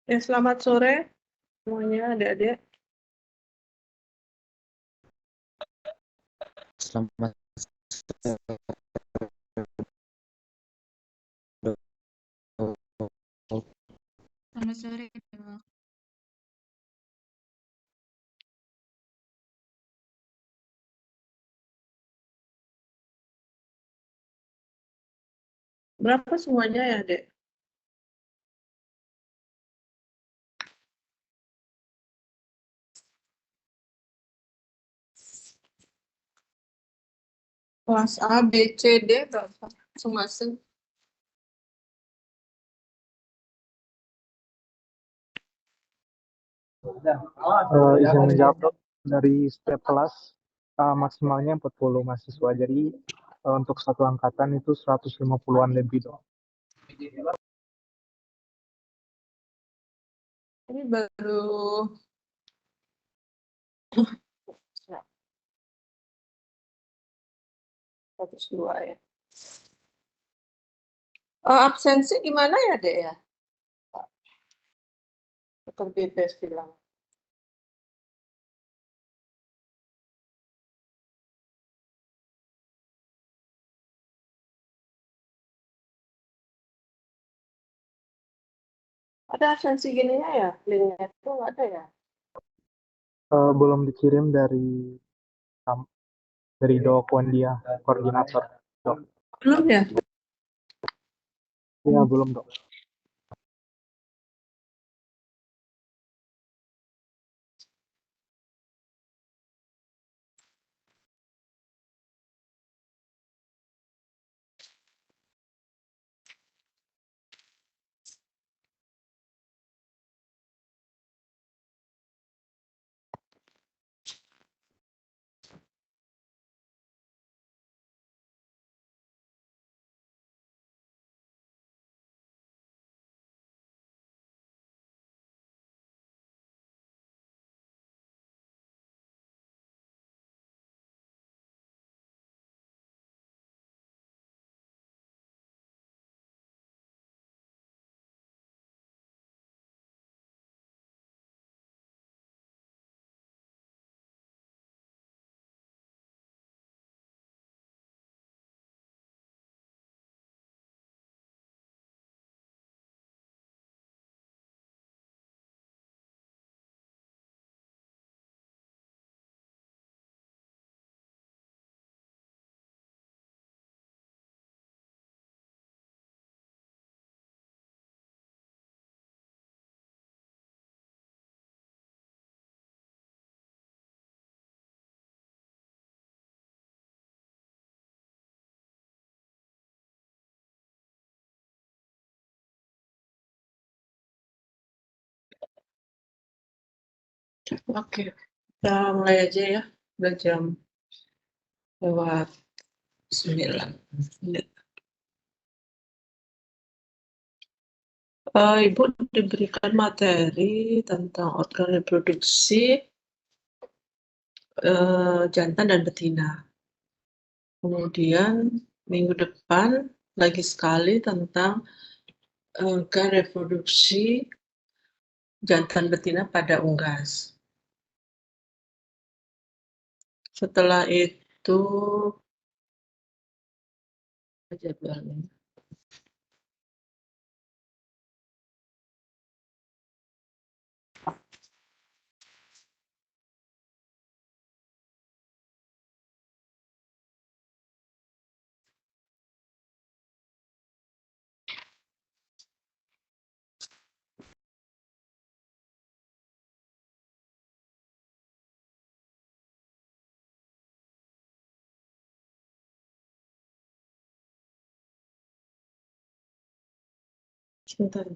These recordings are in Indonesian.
Ya, selamat sore semuanya adik-adik. Selamat sore. Selamat sore, Dok. Berapa semuanya ya, Dek? Kelas A, B, C, D berapa? Masing-masing. Izin menjawab dok, dari setiap kelas maksimalnya 40 mahasiswa, jadi untuk satu angkatan itu 150-an lebih dok. Ini baru 102 ya. Absensi gimana ya, Dek ya? Dokter Bebes bilang. Ada absensi gininya ya? Linknya itu nggak ada ya? Belum dikirim dari Dok Wendia, koordinator dok. Belum ya? Ya belum dok. Oke, kita mulai aja ya. Udah jam lewat 9 menit. Ibu diberikan materi tentang organ reproduksi jantan dan betina. Kemudian minggu depan lagi sekali tentang organ reproduksi jantan betina pada unggas. Setelah itu jadwalnya. Sebentar.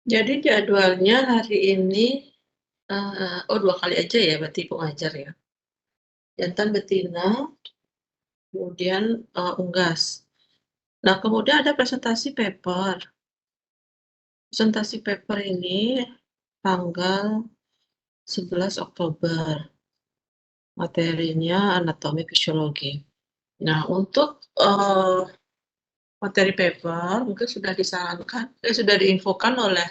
Jadi jadwalnya hari ini, 2 kali aja ya berarti Ibu ngajar ya? Jantan, betina, kemudian unggas. Nah, kemudian ada presentasi paper. Presentasi paper ini tanggal 11 Oktober. Materinya anatomi fisiologi. Nah, untuk materi paper mungkin sudah disarankan, sudah diinfokan oleh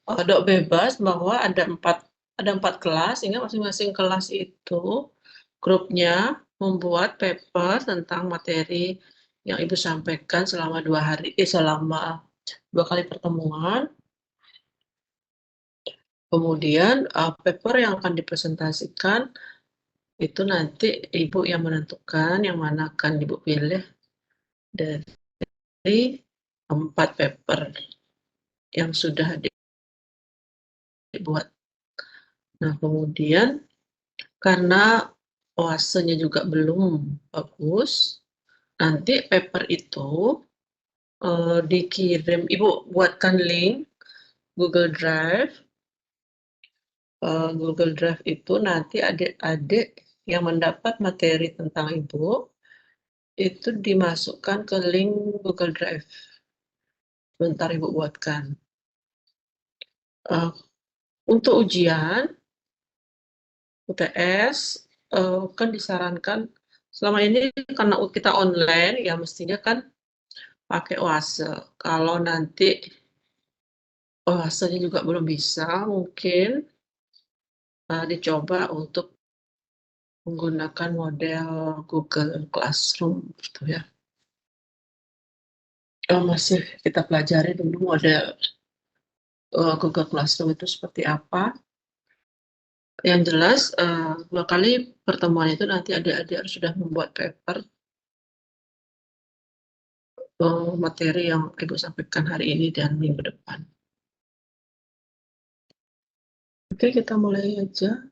Dok Bebas bahwa ada empat kelas, sehingga masing-masing kelas itu grupnya membuat paper tentang materi yang Ibu sampaikan selama 2 hari, selama 2 kali pertemuan. Kemudian paper yang akan dipresentasikan itu nanti Ibu yang menentukan yang mana akan Ibu pilih dari 4 paper yang sudah dibuat. Nah, kemudian karena oasenya juga belum bagus, nanti paper itu dikirim, Ibu buatkan link Google Drive. Google Drive itu nanti adik-adik yang mendapat materi tentang Ibu itu dimasukkan ke link Google Drive. Bentar Ibu buatkan. Untuk ujian UTS kan disarankan selama ini karena kita online ya mestinya kan pakai oase. Kalau nanti oasenya juga belum bisa, mungkin dicoba untuk menggunakan model Google Classroom gitu ya. Masih kita pelajari dulu model Google Classroom itu seperti apa. Yang jelas 2 kali pertemuan itu nanti adik-adik harus sudah membuat paper materi yang Ibu sampaikan hari ini dan minggu depan. Oke, kita mulai aja.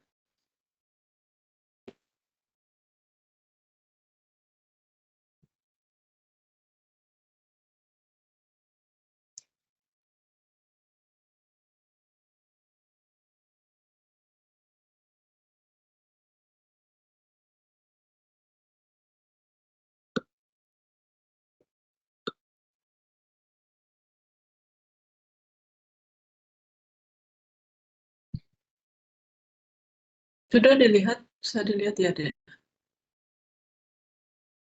Sudah dilihat, bisa dilihat ya, Dek.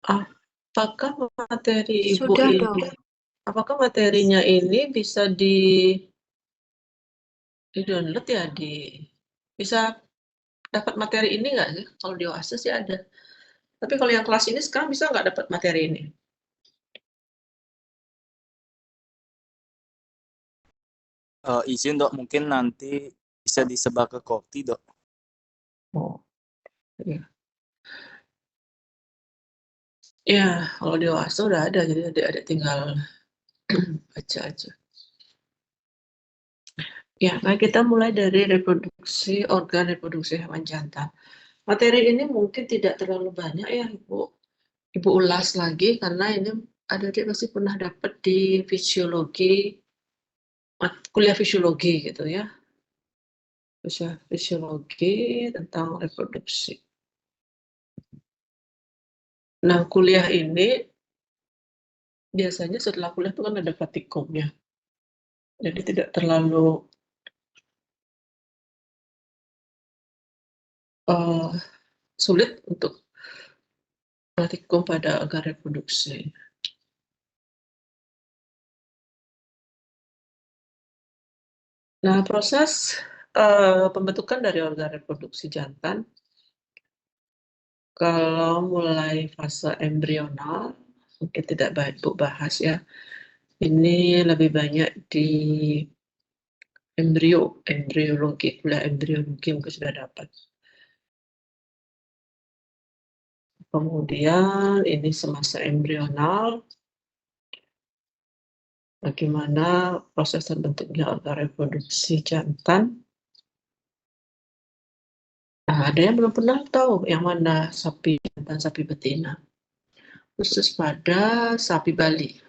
Apakah materi Ibu Sudah, ini, Dok. apakah materinya ini bisa di-download ya, bisa dapat materi ini nggak sih? Kalau di OASE sih ada. Tapi kalau yang kelas ini sekarang bisa nggak dapat materi ini? Izin dok, mungkin nanti bisa disebar ke Kopti dok. Oh, iya. Ya, kalau di OASE udah ada, jadi adik-adik tinggal baca aja. Ya, baik, kita mulai dari reproduksi, organ reproduksi hewan jantan. Materi ini mungkin tidak terlalu banyak ya, Ibu ulas lagi, karena ini adik-adik pasti pernah dapat di fisiologi, kuliah fisiologi gitu ya. Fisiologi tentang reproduksi. Nah, kuliah ini biasanya setelah kuliah itu kan ada praktikumnya. Jadi tidak terlalu sulit untuk praktikum pada organ reproduksi. Nah, proses pembentukan dari organ reproduksi jantan, kalau mulai fase embrional, mungkin tidak baik Bu bahas ya. Ini lebih banyak di embriologi, kuliah embriologi mungkin sudah dapat. Kemudian ini semasa embrional, bagaimana proses terbentuknya organ reproduksi jantan. Nah, ada yang belum pernah tahu yang mana sapi jantan, sapi betina. Khusus pada sapi Bali.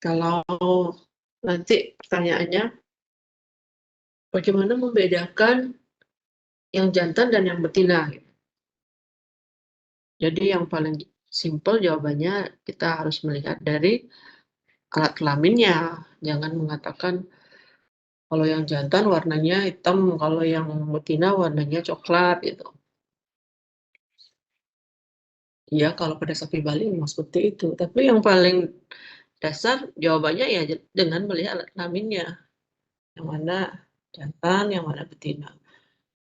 Kalau nanti pertanyaannya, bagaimana membedakan yang jantan dan yang betina gitu. Jadi yang paling simpel jawabannya kita harus melihat dari alat kelaminnya. Jangan mengatakan kalau yang jantan warnanya hitam, kalau yang betina warnanya coklat gitu. Ya kalau pada sapi Bali memang seperti itu. Tapi yang paling dasar jawabannya ya dengan melihat alat kelaminnya. Yang mana jantan, yang mana betina.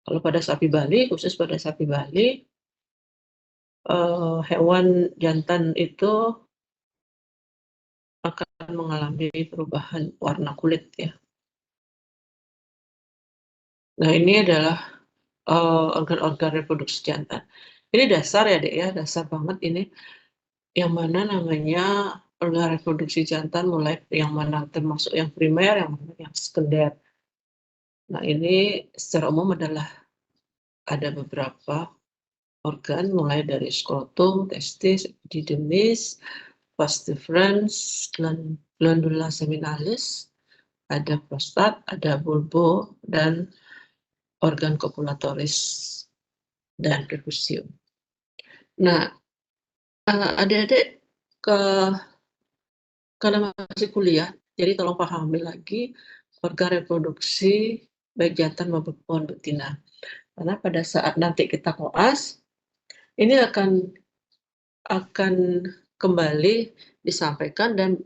Kalau pada sapi Bali, khusus pada sapi Bali, hewan jantan itu akan mengalami perubahan warna kulit ya. Nah ini adalah organ-organ reproduksi jantan. Ini dasar ya Dek ya, dasar banget ini. Yang mana namanya organ reproduksi jantan mulai yang mana termasuk yang primer, yang mana yang sekunder. Nah ini secara umum adalah ada beberapa organ mulai dari skrotum, testis, epididymis, vas deferens, glandula seminalis, ada prostat, ada bulbo, dan organ kopulatoris dan prepusium. Nah, adik-adik karena masih kuliah, jadi tolong pahami lagi organ reproduksi baik jantan maupun betina. Karena pada saat nanti kita koas, ini akan kembali disampaikan dan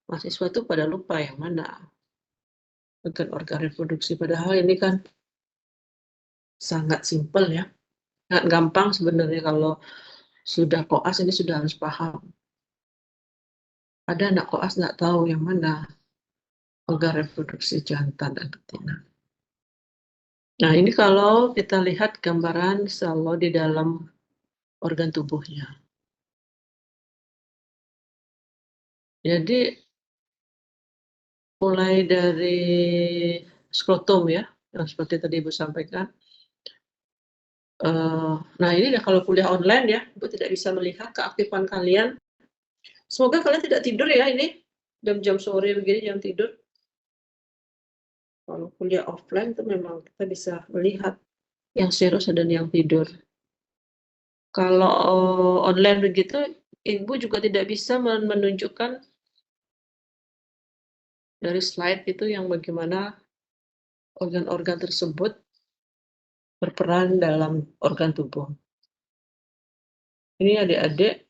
mahasiswa itu pada lupa yang mana organ reproduksi. Padahal ini kan sangat simpel ya, sangat gampang sebenarnya kalau sudah koas ini sudah harus paham. Ada anak koas nggak tahu yang mana organ reproduksi jantan dan betina. Nah ini kalau kita lihat gambaran sel di dalam organ tubuhnya. Jadi mulai dari skrotum ya, yang seperti tadi Ibu sampaikan. Nah ini kalau kuliah online ya, Ibu tidak bisa melihat keaktifan kalian. Semoga kalian tidak tidur ya ini, jam-jam sore begini, jam tidur. Kalau kuliah offline itu memang kita bisa melihat yang serius dan yang tidur. Kalau online begitu, Ibu juga tidak bisa menunjukkan dari slide itu yang bagaimana organ-organ tersebut berperan dalam organ tubuh. Ini adik-adik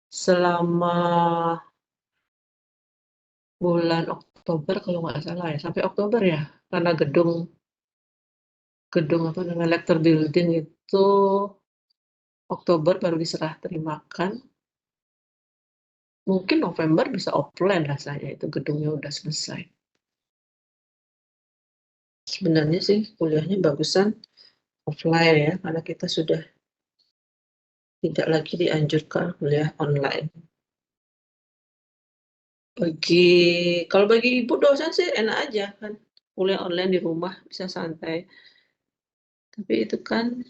selama bulan Oktober kalau nggak salah ya, sampai Oktober ya, karena gedung apa namanya lecture building itu Oktober baru diserah terimakan. Mungkin November bisa offline rasanya, itu gedungnya udah selesai. Sebenarnya sih kuliahnya bagusan offline ya, karena kita sudah tidak lagi dianjurkan kuliah online. Kalau bagi ibu dosen sih enak aja kan, kuliah online di rumah bisa santai. Tapi itu kan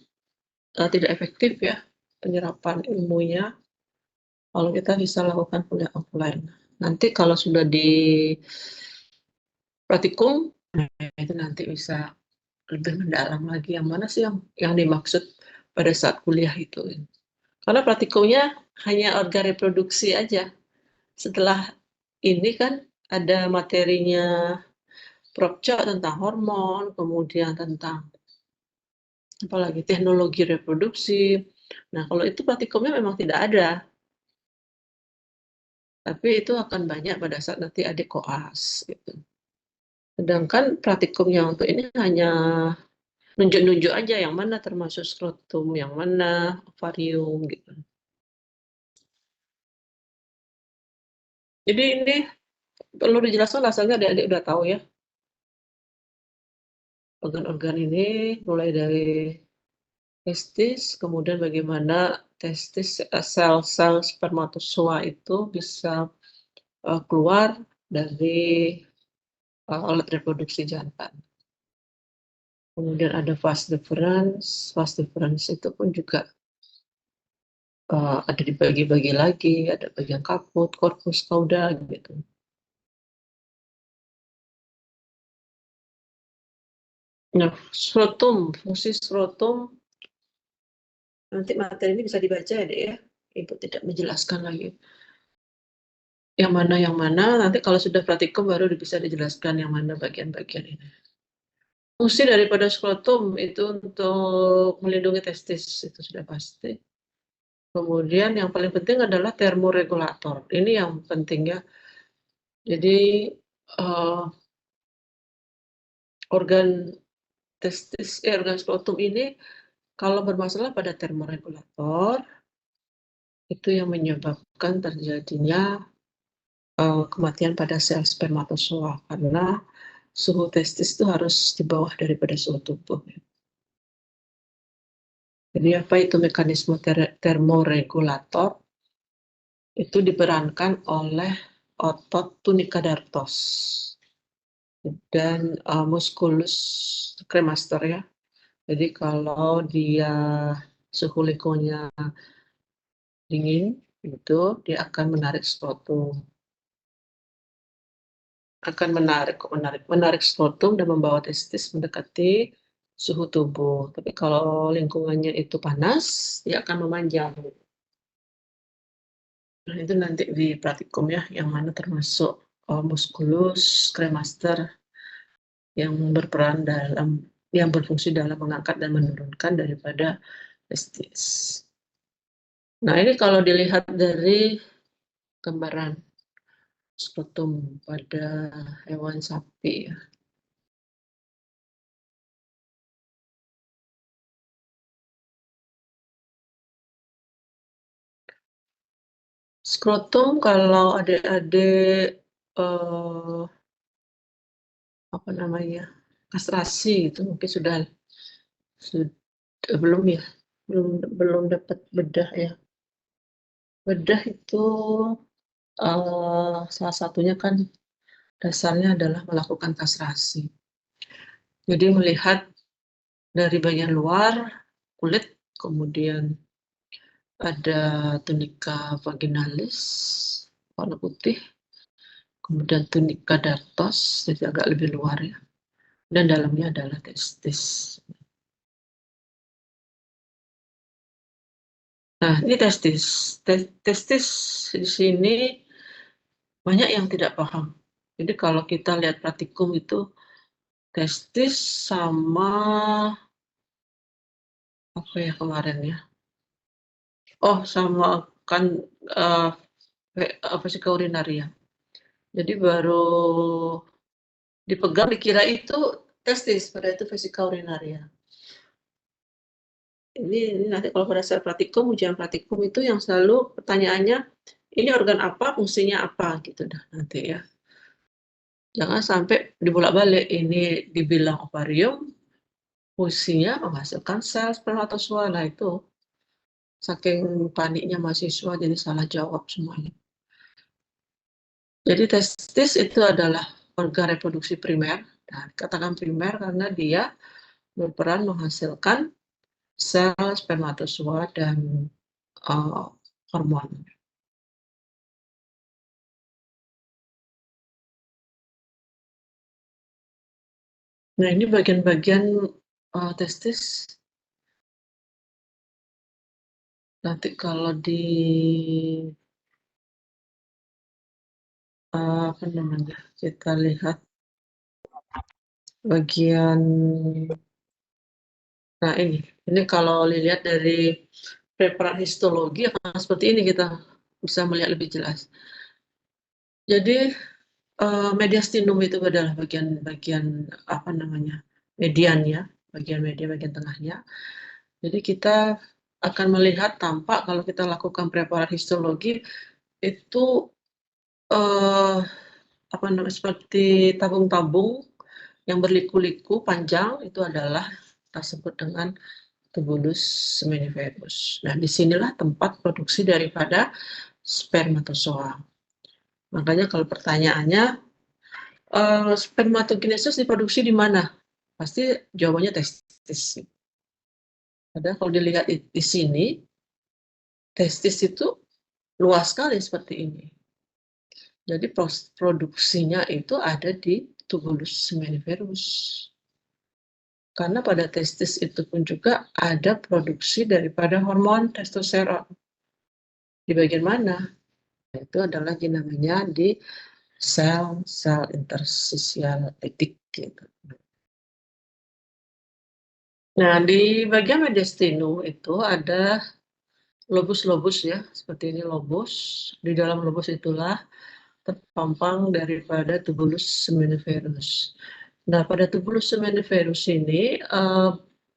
tidak efektif ya penyerapan ilmunya kalau kita bisa lakukan kuliah offline. Nanti kalau sudah di praktikum, itu nanti bisa lebih mendalam lagi yang mana sih yang dimaksud pada saat kuliah itu. Karena praktikumnya hanya organ reproduksi aja. Setelah ini kan ada materinya Prof. Cok tentang hormon, kemudian tentang apalagi teknologi reproduksi. Nah, kalau itu praktikumnya memang tidak ada. Tapi itu akan banyak pada saat nanti adik koas. Gitu. Sedangkan praktikumnya untuk ini hanya nunjuk-nunjuk aja yang mana termasuk skrotum, yang mana ovarium gitu. Jadi ini perlu dijelaskan asalnya adik-adik udah tahu ya. Organ-organ ini mulai dari testis, kemudian bagaimana testis sel-sel spermatozoa itu bisa keluar dari alat reproduksi jantan. Kemudian ada vas deferens. Vas deferens itu pun juga ada dibagi-bagi lagi, ada bagian kaput, korpus, cauda gitu. Nah, fungsi skrotum nanti materi ini bisa dibaca ya, Dek, ya. Ibu tidak menjelaskan lagi. Yang mana, nanti kalau sudah praktikum baru bisa dijelaskan yang mana bagian-bagian ini. Fungsi daripada skrotum itu untuk melindungi testis, itu sudah pasti. Kemudian yang paling penting adalah termoregulator. Ini yang penting ya. Jadi organ testis, organ skrotum ini kalau bermasalah pada termoregulator, itu yang menyebabkan terjadinya kematian pada sel spermatozoa karena suhu testis itu harus di bawah daripada suhu tubuh. Jadi apa itu mekanisme termoregulator? Itu diperankan oleh otot tunica dartos dan musculus cremaster ya. Jadi kalau dia suhu lingkungannya dingin, itu dia akan menarik skrotum. Akan menarik skrotum dan membawa testis mendekati suhu tubuh. Tapi kalau lingkungannya itu panas, dia akan memanjang. Nah, itu nanti di praktikum ya, yang mana termasuk musculus cremaster yang berfungsi dalam mengangkat dan menurunkan daripada testis. Nah, ini kalau dilihat dari gambaran skrotum pada hewan sapi ya. Skrotum kalau adik-adik apa namanya kastrasi itu mungkin sudah belum ya, belum dapat bedah ya. Bedah itu salah satunya kan dasarnya adalah melakukan kastrasi. Jadi melihat dari bagian luar kulit, kemudian ada tunica vaginalis warna putih, kemudian tunica dartos jadi agak lebih luar ya, dan dalamnya adalah testis. Nah, ini testis. Testis di sini banyak yang tidak paham. Jadi kalau kita lihat praktikum itu testis sama apa ya kemarin ya? Oh, sama kan vesika urinaria. Jadi baru dipegang dikira itu testis, pada itu vesika urinaria. Ini nanti kalau pada saat praktikum, ujian praktikum itu yang selalu pertanyaannya, ini organ apa, fungsinya apa gitu dah nanti ya. Jangan sampai dibolak-balik, ini dibilang ovarium, fungsinya menghasilkan sel spermatozoa. Nah itu saking paniknya mahasiswa jadi salah jawab semuanya. Jadi testis itu adalah organ reproduksi primer. Nah, katakan primer karena dia berperan menghasilkan sel spermatozoa dan hormon. Nah, ini bagian-bagian testis. Nanti kalau di apa namanya, kita lihat bagian, nah ini kalau dilihat dari preparat histologi akan seperti ini, kita bisa melihat lebih jelas. Jadi mediastinum itu adalah bagian apa namanya median ya, bagian tengahnya. Jadi kita akan melihat tampak kalau kita lakukan preparat histologi itu apa namanya seperti tabung-tabung yang berliku-liku panjang, itu adalah kita sebut dengan tubulus seminiferus. Nah, disinilah tempat produksi daripada spermatozoa. Makanya kalau pertanyaannya spermatogenesis diproduksi di mana? Pasti jawabannya testis. Padahal kalau dilihat di sini, testis itu luas sekali seperti ini. Jadi produksinya itu ada di tubulus seminiferus. Karena pada testis itu pun juga ada produksi daripada hormon testosteron. Di bagian mana? Itu adalah namanya di sel interstisial etik gitu. Nah, di bagian mediastinum itu ada lobus-lobus ya, seperti ini lobus. Di dalam lobus itulah terpampang daripada tubulus seminiferus. Nah, pada tubulus seminiferus ini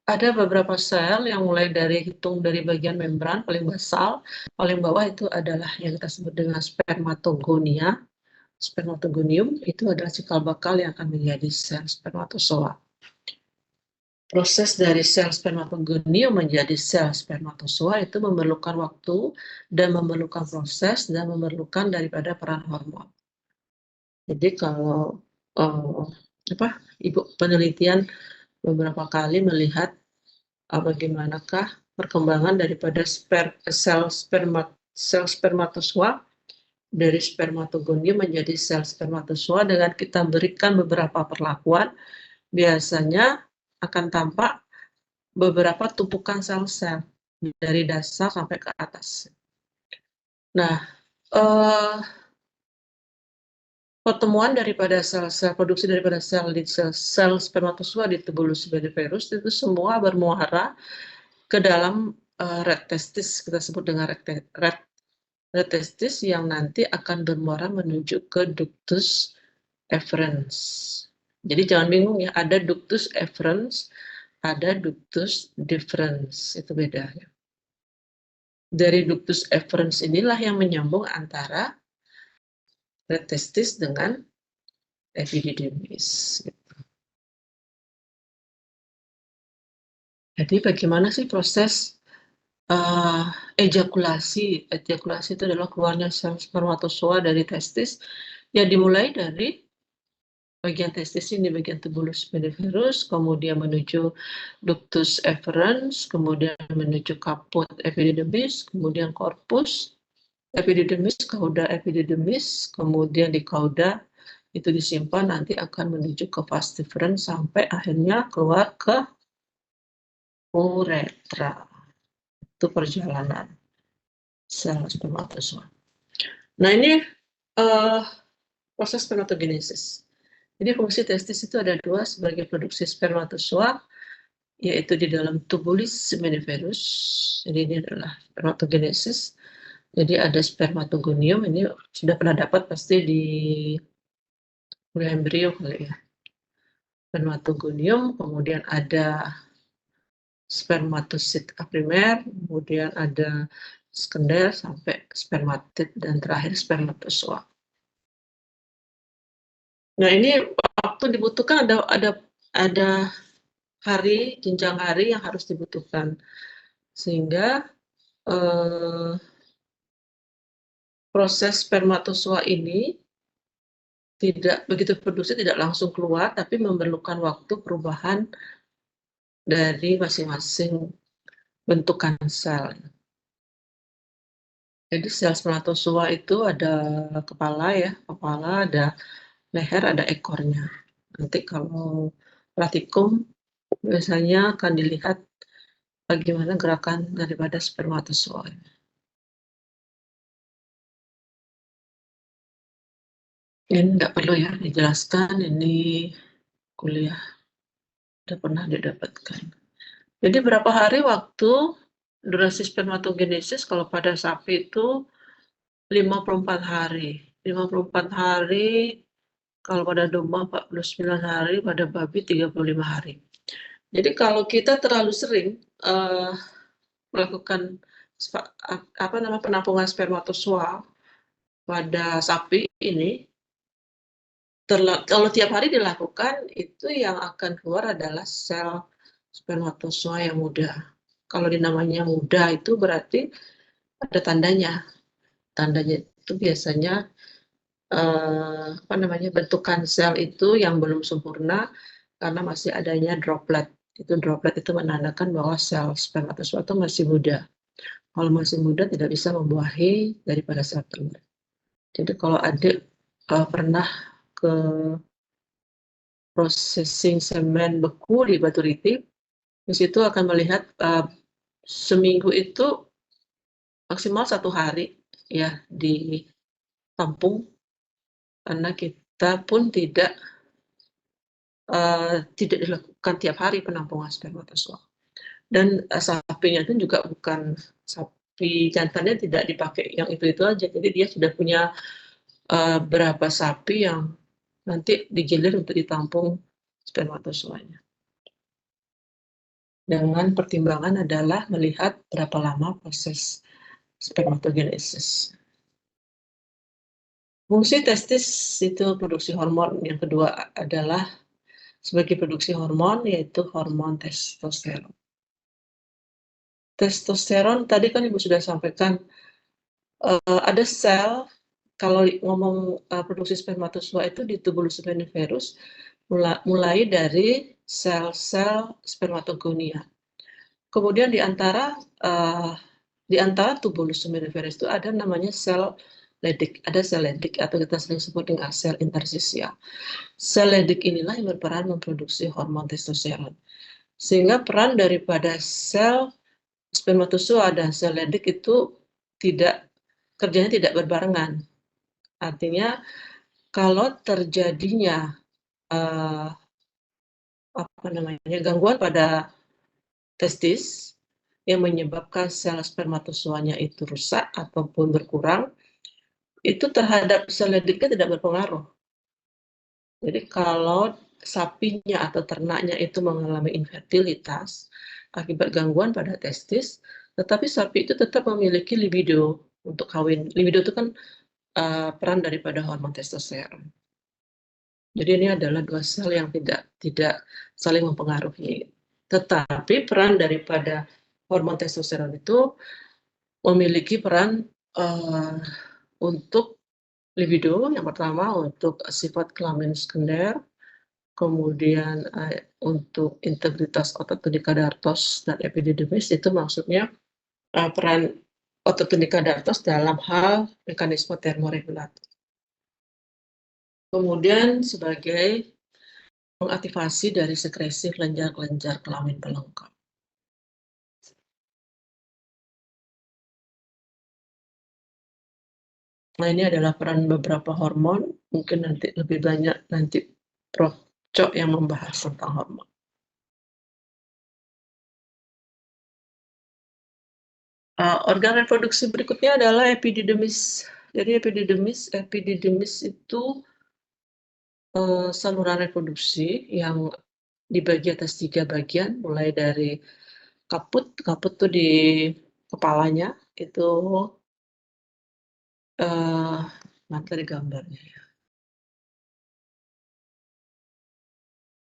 ada beberapa sel yang mulai dari bagian membran paling basal, paling bawah itu adalah yang kita sebut dengan spermatogonia. Spermatogonium itu adalah cikal bakal yang akan menjadi sel spermatozoa. Proses dari sel spermatogonium menjadi sel spermatozoa itu memerlukan waktu dan memerlukan proses dan memerlukan daripada peran hormon. Jadi kalau ibu penelitian beberapa kali melihat bagaimanakah perkembangan daripada sel spermatozoa dari spermatogonium menjadi sel spermatozoa dengan kita berikan beberapa perlakuan, biasanya akan tampak beberapa tumpukan sel-sel dari dasar sampai ke atas. Nah, pertemuan daripada sel-sel, produksi daripada sel spermatozoa di tubulus seminiferus itu semua bermuara ke dalam red testis, kita sebut dengan red testis yang nanti akan bermuara menuju ke ductus efferens. Jadi jangan bingung ya, ada ductus efferens, ada ductus deferens, itu beda ya. Dari ductus efferens inilah yang menyambung antara red testis dengan epididymis. Jadi bagaimana sih proses ejakulasi? Ejakulasi itu adalah keluarnya sel spermatozoa dari testis yang dimulai dari bagian testis ini, bagian tubulus seminiferus, kemudian menuju ductus efferens, kemudian menuju kaput epididymis, kemudian korpus epididymis, cauda epididymis, kemudian di cauda itu disimpan nanti akan menuju ke vas deferens sampai akhirnya keluar ke uretra. Itu perjalanan sel spermatozoa. Nah, ini proses spermatogenesis. Jadi fungsi testis itu ada dua sebagai produksi spermatozoa, yaitu di dalam tubulus seminiferus. Jadi ini adalah spermatogenesis. Jadi ada spermatogonium, ini sudah pernah dapat pasti di embrio kali ya. Spermatogonium, kemudian ada spermatosit aprimer, kemudian ada sekunder sampai spermatid dan terakhir spermatozoa. Nah, ini waktu dibutuhkan ada hari, jenjang hari yang harus dibutuhkan. Sehingga proses spermatozoa ini tidak begitu produksi tidak langsung keluar, tapi memerlukan waktu perubahan dari masing-masing bentukan sel. Jadi sel spermatozoa itu ada kepala ya, kepala, ada leher, ada ekornya. Nanti kalau praktikum biasanya akan dilihat bagaimana gerakan daripada spermatozoa. Ini tidak perlu ya dijelaskan, ini kuliah sudah pernah didapatkan. Jadi berapa hari waktu durasi spermatogenesis kalau pada sapi itu 54 hari. 54 hari, kalau pada domba 49 hari, pada babi 35 hari. Jadi kalau kita terlalu sering melakukan penampungan spermatozoa pada sapi ini, kalau tiap hari dilakukan, itu yang akan keluar adalah sel spermatozoa yang muda. Kalau dinamanya muda itu berarti ada tandanya. Tandanya itu biasanya bentukan sel itu yang belum sempurna karena masih adanya droplet. Itu droplet itu menandakan bahwa sel spermatozoa itu masih muda. Kalau masih muda tidak bisa membuahi daripada sel telur. Jadi kalau adik pernah ke processing semen beku di batu riti. Di situ akan melihat seminggu itu maksimal 1 hari ya ditampung, karena kita pun tidak dilakukan tiap hari penampungan spermatozoa. Dan sapinya itu juga bukan sapi jantannya, tidak dipakai yang itu aja. Jadi dia sudah punya berapa sapi yang nanti digilir untuk ditampung spermatozoanya. Dengan pertimbangan adalah melihat berapa lama proses spermatogenesis. Fungsi testis itu produksi hormon. Yang kedua adalah sebagai produksi hormon, yaitu hormon testosteron. Testosteron tadi kan Ibu sudah sampaikan, ada sel, kalau ngomong produksi spermatozoa itu di tubuh luminiferus mulai dari sel-sel spermatogonia. Kemudian di antara tubuh luminiferus itu ada namanya sel Leydig, ada sel Leydig atau kita sering sebut dengan sel intersisial. Sel Leydig inilah yang berperan memproduksi hormon testosteron. Sehingga peran daripada sel spermatozoa dan sel Leydig itu kerjanya tidak berbarengan. Artinya kalau terjadinya gangguan pada testis yang menyebabkan sel spermatozoanya itu rusak ataupun berkurang, itu terhadap sel Leydignya tidak berpengaruh. Jadi kalau sapinya atau ternaknya itu mengalami infertilitas akibat gangguan pada testis, tetapi sapi itu tetap memiliki libido untuk kawin. Libido itu kan peran daripada hormon testosteron. Jadi ini adalah dua sel yang tidak saling mempengaruhi. Tetapi peran daripada hormon testosteron itu memiliki peran untuk libido, yang pertama untuk sifat kelamin sekunder, kemudian untuk integritas otot tunika dartos dan epididymis, itu maksudnya peran otot tunika dartos dalam hal mekanisme termoregulator. Kemudian sebagai mengaktifasi dari sekresi kelenjar-kelenjar kelamin pelengkap. Nah, ini adalah peran beberapa hormon, mungkin nanti lebih banyak nanti Prof. Cok yang membahas tentang hormon. Organ reproduksi berikutnya adalah epididymis. Jadi epididymis itu saluran reproduksi yang dibagi atas 3 bagian, mulai dari kaput tuh di kepalanya, itu mana tadi gambarnya ya?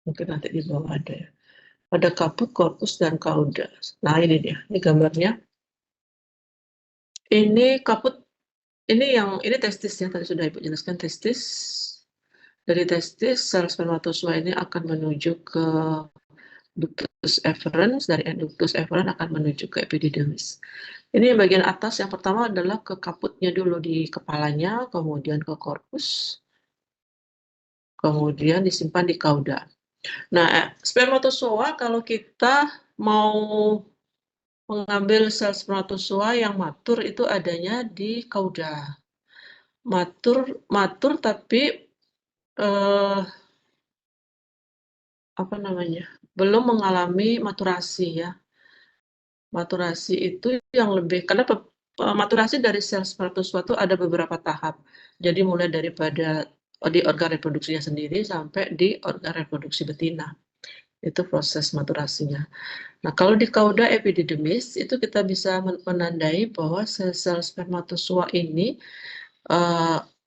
Mungkin nanti di bawah ada ya. Ada kaput, korpus, dan kauda. Nah ini dia, ini gambarnya. Ini kaput, ini testisnya, tadi sudah Ibu jelaskan testis. Dari testis, sel spermatozoa ini akan menuju ke ductus efferens, dari ductus efferens akan menuju ke epididymis. Ini yang bagian atas, yang pertama adalah ke kaputnya dulu di kepalanya, kemudian ke korpus, kemudian disimpan di kauda. Nah, spermatozoa kalau kita mau mengambil sel spermatozoa yang matur itu adanya di kauda. Matur tapi belum mengalami maturasi ya. Maturasi itu yang lebih, karena maturasi dari sel spermatozoa itu ada beberapa tahap. Jadi mulai daripada di organ reproduksinya sendiri sampai di organ reproduksi betina. Itu proses maturasinya. Nah, kalau di kauda epididymis itu kita bisa menandai bahwa sel-sel spermatozoa ini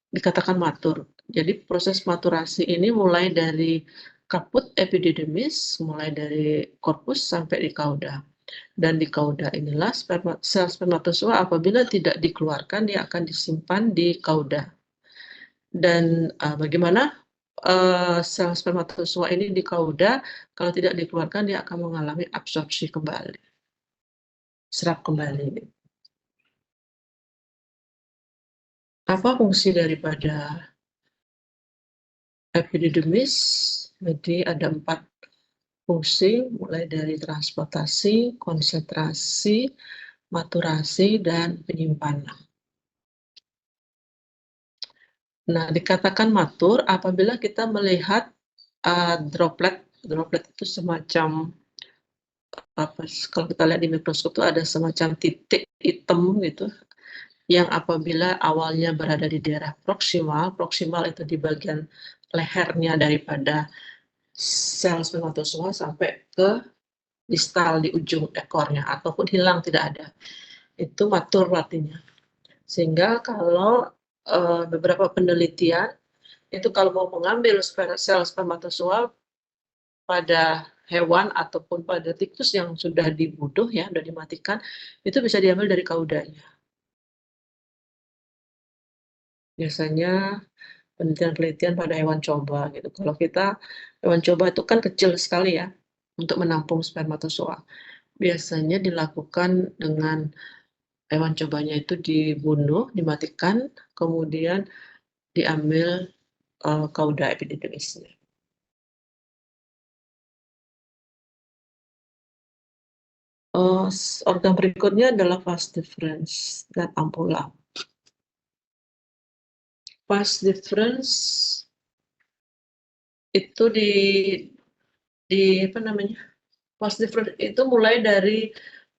dikatakan matur. Jadi proses maturasi ini mulai dari kaput epididymis, mulai dari korpus sampai di kauda. Dan di kauda inilah sel spermatozoa apabila tidak dikeluarkan, dia akan disimpan di kauda. Dan bagaimana sel spermatozoa ini di kauda, kalau tidak dikeluarkan dia akan mengalami absorpsi kembali, serap kembali. Apa fungsi daripada epididymis? Jadi ada 4 fungsi, mulai dari transportasi, konsentrasi, maturasi, dan penyimpanan. Nah, dikatakan matur apabila kita melihat droplet. Droplet itu semacam kalau kita lihat di mikroskop itu ada semacam titik hitam gitu, yang apabila awalnya berada di daerah proksimal itu di bagian lehernya daripada sel spermatozoa sampai ke distal di ujung ekornya, ataupun hilang tidak ada. Itu matur artinya. Sehingga kalau beberapa penelitian itu kalau mau mengambil sel spermatozoa pada hewan ataupun pada tikus yang sudah dibunuh ya, sudah dimatikan, itu bisa diambil dari kaudanya. Biasanya penelitian-penelitian pada hewan coba gitu. Kalau kita hewan coba itu kan kecil sekali ya untuk menampung spermatozoa. Biasanya dilakukan dengan hewan cobanya itu dibunuh, dimatikan, kemudian diambil kauda epididymisnya. Organ berikutnya adalah vas deferens dan ampula. Vas deferens itu apa namanya? Vas deferens itu mulai dari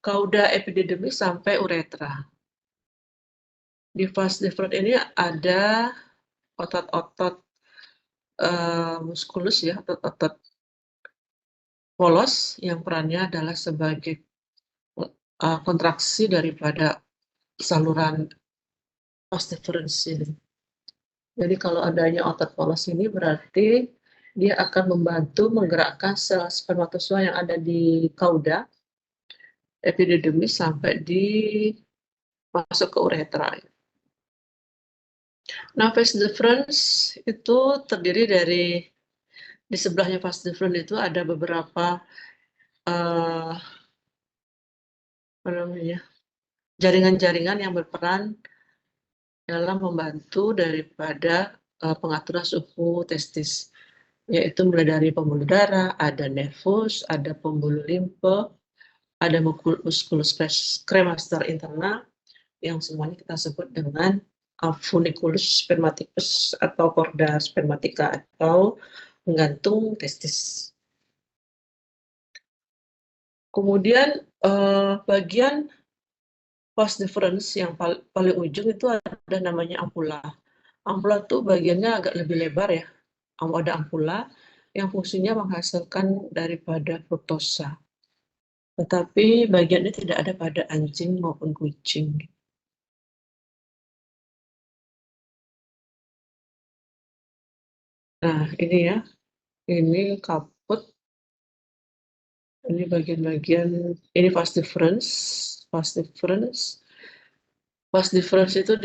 kauda epididymis sampai uretra. Di vas deferens ini ada otot-otot muskulus ya, otot-otot polos yang perannya adalah sebagai kontraksi daripada saluran vas deferens ini. Jadi kalau adanya otot polos ini berarti dia akan membantu menggerakkan sel spermatozoa yang ada di kauda epididymis sampai masuk ke uretra. Nah, vas deferens itu terdiri dari di sebelahnya vas deferens itu ada beberapa jaringan-jaringan yang berperan dalam membantu daripada pengaturan suhu testis, yaitu mulai dari pembuluh darah, ada nervus, ada pembuluh limfe, ada musculus cremaster internal, yang semuanya kita sebut dengan funiculus spermaticus atau korda spermatica atau penggantung testis. Kemudian bagian vas deferens yang paling ujung itu ada namanya ampula. Ampula tuh bagiannya agak lebih lebar ya. Ada ampula yang fungsinya menghasilkan daripada fruktosa. Tetapi bagiannya tidak ada pada anjing maupun kucing. Nah, ini ya. Ini kaput. Ini bagian-bagian, ini vas deferens. Vas deferens. Vas deferens itu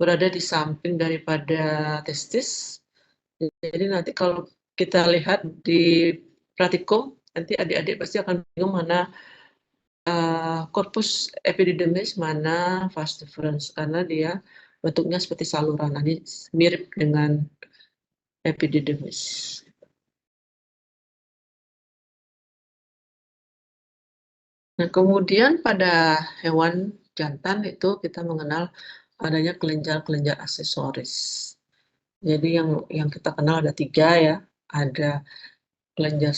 berada di samping daripada testis. Jadi nanti kalau kita lihat di praktikum, nanti adik-adik pasti akan bingung mana corpus epididymis, mana vas deferens, karena dia bentuknya seperti saluran, nanti mirip dengan epididymis. Nah, kemudian pada hewan jantan itu kita mengenal adanya kelenjar-kelenjar aksesoris. Jadi yang kita kenal ada 3 ya, ada kelenjar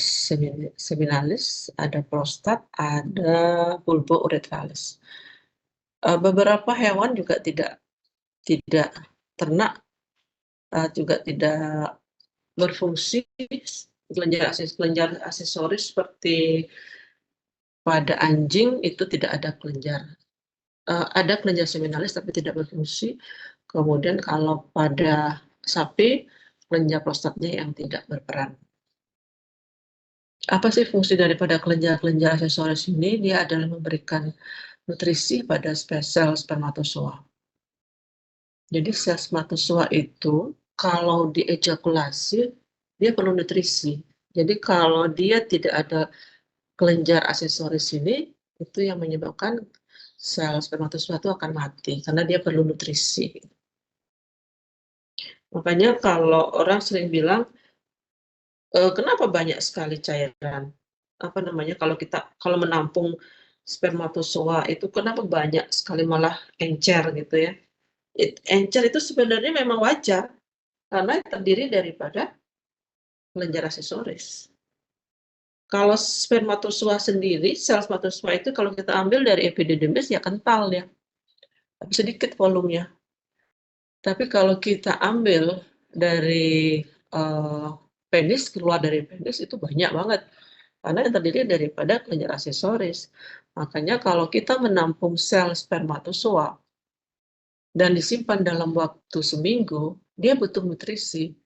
seminalis, ada prostat, ada bulbo uretralis. Beberapa hewan juga tidak ternak juga tidak berfungsi kelenjar aksesoris seperti pada anjing itu tidak ada kelenjar. Ada kelenjar seminalis tapi tidak berfungsi. Kemudian kalau pada sapi, kelenjar prostatnya yang tidak berperan. Apa sih fungsi daripada kelenjar-kelenjar aksesoris ini? Dia adalah memberikan nutrisi pada sel spermatozoa. Jadi sel spermatozoa itu kalau diejakulasi, dia perlu nutrisi. Jadi kalau dia tidak ada kelenjar aksesoris ini, itu yang menyebabkan sel spermatozoa itu akan mati karena dia perlu nutrisi. Makanya kalau orang sering bilang, kenapa banyak sekali cairan, apa namanya, kalau menampung spermatozoa itu kenapa banyak sekali malah encer gitu ya. Encer itu sebenarnya memang wajar, karena terdiri daripada kelenjar aksesoris. Kalau spermatozoa sendiri, sel spermatozoa itu kalau kita ambil dari epididymis ya kental ya, tapi sedikit volumenya. Tapi kalau kita ambil dari penis, keluar dari penis itu banyak banget, karena yang terdiri daripada kelenjar aksesoris. Makanya kalau kita menampung sel spermatozoa dan disimpan dalam waktu seminggu, dia butuh nutrisi.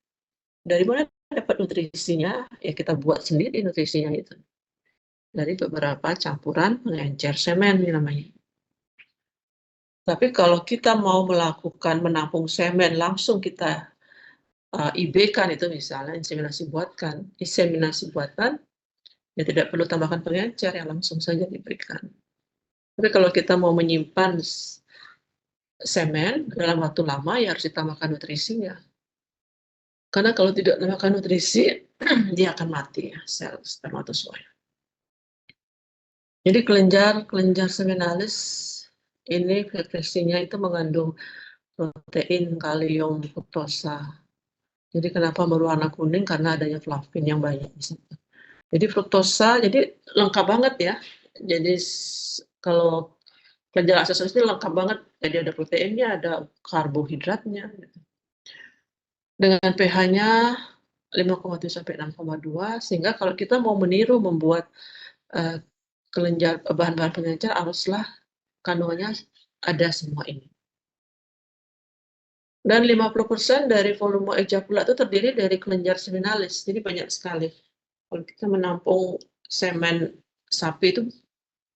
Dari mana dapat nutrisinya? Ya kita buat sendiri nutrisinya itu. Dari beberapa campuran pengencer semen namanya. Tapi kalau kita mau melakukan menampung semen langsung kita IB-kan itu misalnya inseminasi buatan, ya tidak perlu tambahkan pengencer yang langsung saja diberikan. Tapi kalau kita mau menyimpan semen dalam waktu lama ya harus ditambahkan nutrisinya. Karena kalau tidak ditambahkan nutrisi, dia akan mati ya, sel spermatozoa. Jadi kelenjar seminalis ini frekuensinya itu mengandung protein kalium fruktosa. Jadi kenapa berwarna kuning? Karena adanya flavin yang banyak di situ. Jadi fruktosa, jadi lengkap banget ya. Jadi kalau kelenjar aksesoris ini lengkap banget. Jadi ada proteinnya, ada karbohidratnya. Gitu. Dengan pH-nya 5,7 sampai 6,2, sehingga kalau kita mau meniru membuat bahan-bahan pengencer haruslah kandungannya ada semua ini. Dan 50% dari volume ejakulat itu terdiri dari kelenjar seminalis, jadi banyak sekali. Kalau kita menampung semen sapi itu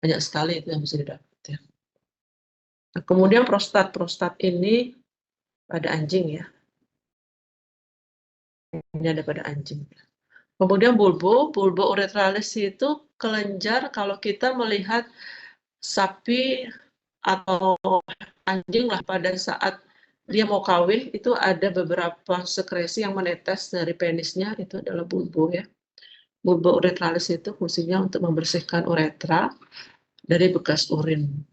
banyak sekali itu yang bisa didapat ya. Nah, kemudian prostat ini pada anjing ya. Ini ada pada anjing. Kemudian bulbo uretralis itu kelenjar kalau kita melihat sapi atau anjing lah pada saat dia mau kawin itu ada beberapa sekresi yang menetes dari penisnya, itu adalah bulbo ya. Bulbo uretralis itu fungsinya untuk membersihkan uretra dari bekas urin.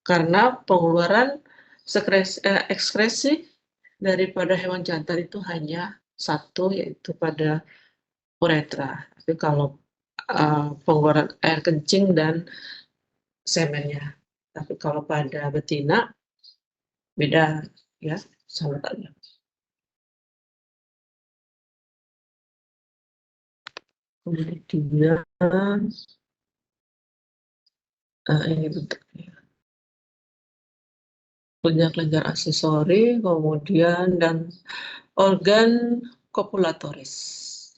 Karena pengeluaran ekskresi daripada hewan jantan itu hanya satu, yaitu pada uretra. Tapi kalau pengeluaran air kencing dan semennya. Tapi kalau pada betina beda ya, sama tadi. Kemudian ini bentuknya. Kelenjar-kelenjar aksesori, kemudian dan organ kopulatoris.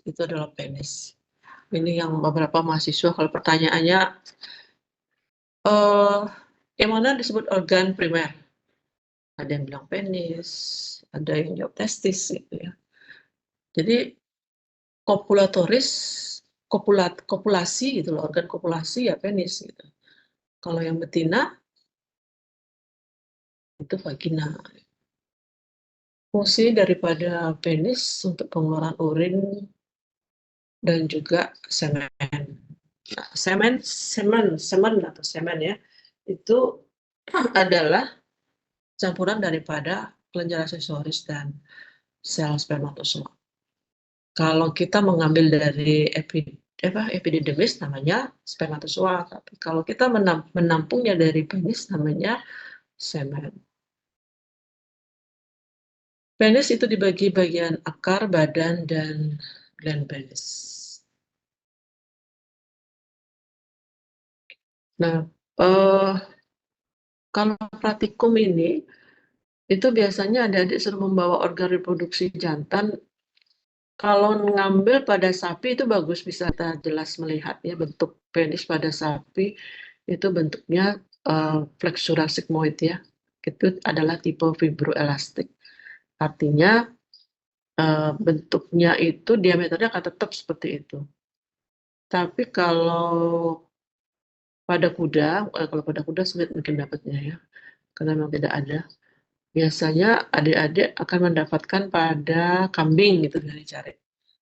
Itu adalah penis. Ini yang beberapa mahasiswa kalau pertanyaannya yang mana disebut organ primer? Ada yang bilang penis, ada yang jawab testis gitu ya. Jadi kopulatoris, kopulasi gitu loh, organ kopulasi ya penis gitu. Kalau yang betina itu vagina. Fungsi daripada penis untuk pengeluaran urin dan juga semen. Nah, semen atau semen ya, itu adalah campuran daripada kelenjar aksesoris dan sel spermatozoa. Kalau kita mengambil dari epididymis namanya spermatozoa, tapi kalau kita menampungnya dari penis namanya semen. Penis itu dibagi bagian akar, badan, dan gland penis. Nah, kalau praktikum ini, itu biasanya adik-adik suruh membawa organ reproduksi jantan. Kalau ngambil pada sapi itu bagus, bisa kita jelas melihat ya bentuk penis pada sapi itu bentuknya flexural sigmoid ya. Itu adalah tipe fibroelastik. Artinya bentuknya itu diameternya akan tetap seperti itu. Tapi kalau pada kuda sulit mungkin dapatnya ya, karena memang tidak ada. biasanya adik-adik akan mendapatkan pada kambing gitu dari cari.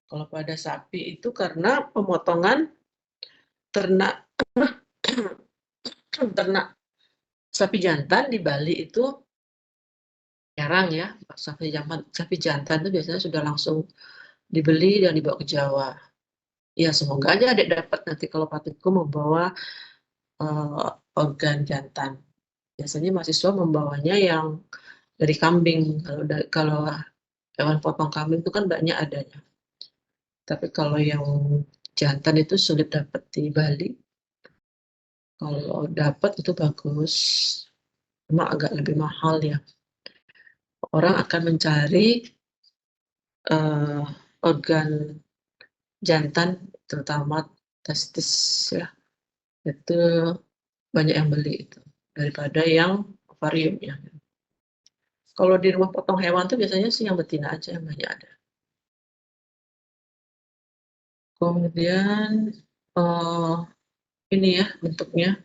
Kalau pada sapi itu karena pemotongan ternak ternak sapi jantan di Bali itu jarang ya. Sapi jantan itu biasanya sudah langsung dibeli dan dibawa ke Jawa. Ya semoga aja adik dapat nanti kalau praktikum membawa organ jantan. Biasanya mahasiswa membawanya yang dari kambing. Kalau hewan potong kambing itu kan banyak adanya. Tapi kalau yang jantan itu sulit dapat di Bali. Kalau dapat itu bagus, cuma agak lebih mahal ya. Orang akan mencari organ jantan, terutama testis ya. Itu banyak yang beli itu daripada yang ovarium ya. Kalau di rumah potong hewan tuh biasanya sih yang betina aja yang banyak ada. Kemudian ini ya bentuknya.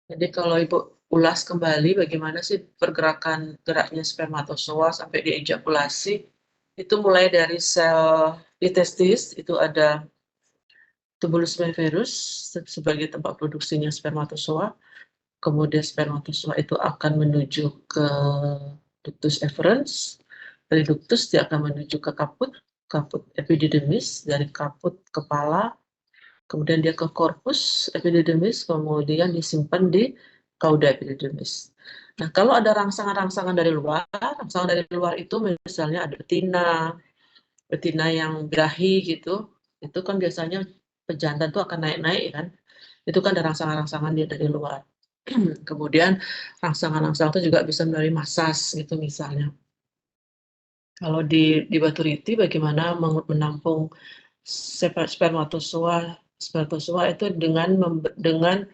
Jadi kalau Ibu ulas kembali bagaimana sih geraknya spermatozoa sampai di ejakulasi, itu mulai dari sel di testis, itu ada tubulus mammiferus sebagai tempat produksinya spermatozoa. Kemudian spermatozoa itu akan menuju ke ductus efferens. Dari ductus dia akan menuju ke kaput epididymis, dari kaput kepala, kemudian dia ke corpus epididymis, kemudian disimpan di cauda epididymis. Nah, kalau ada rangsangan dari luar itu misalnya ada betina yang birahi gitu, itu kan biasanya pejantan tuh akan naik-naik kan, itu kan ada rangsangan-rangsangan dia dari luar. Kemudian rangsangan-rangsangan itu juga bisa melalui masas gitu misalnya. Kalau di batu riti bagaimana menampung spermatozoa itu dengan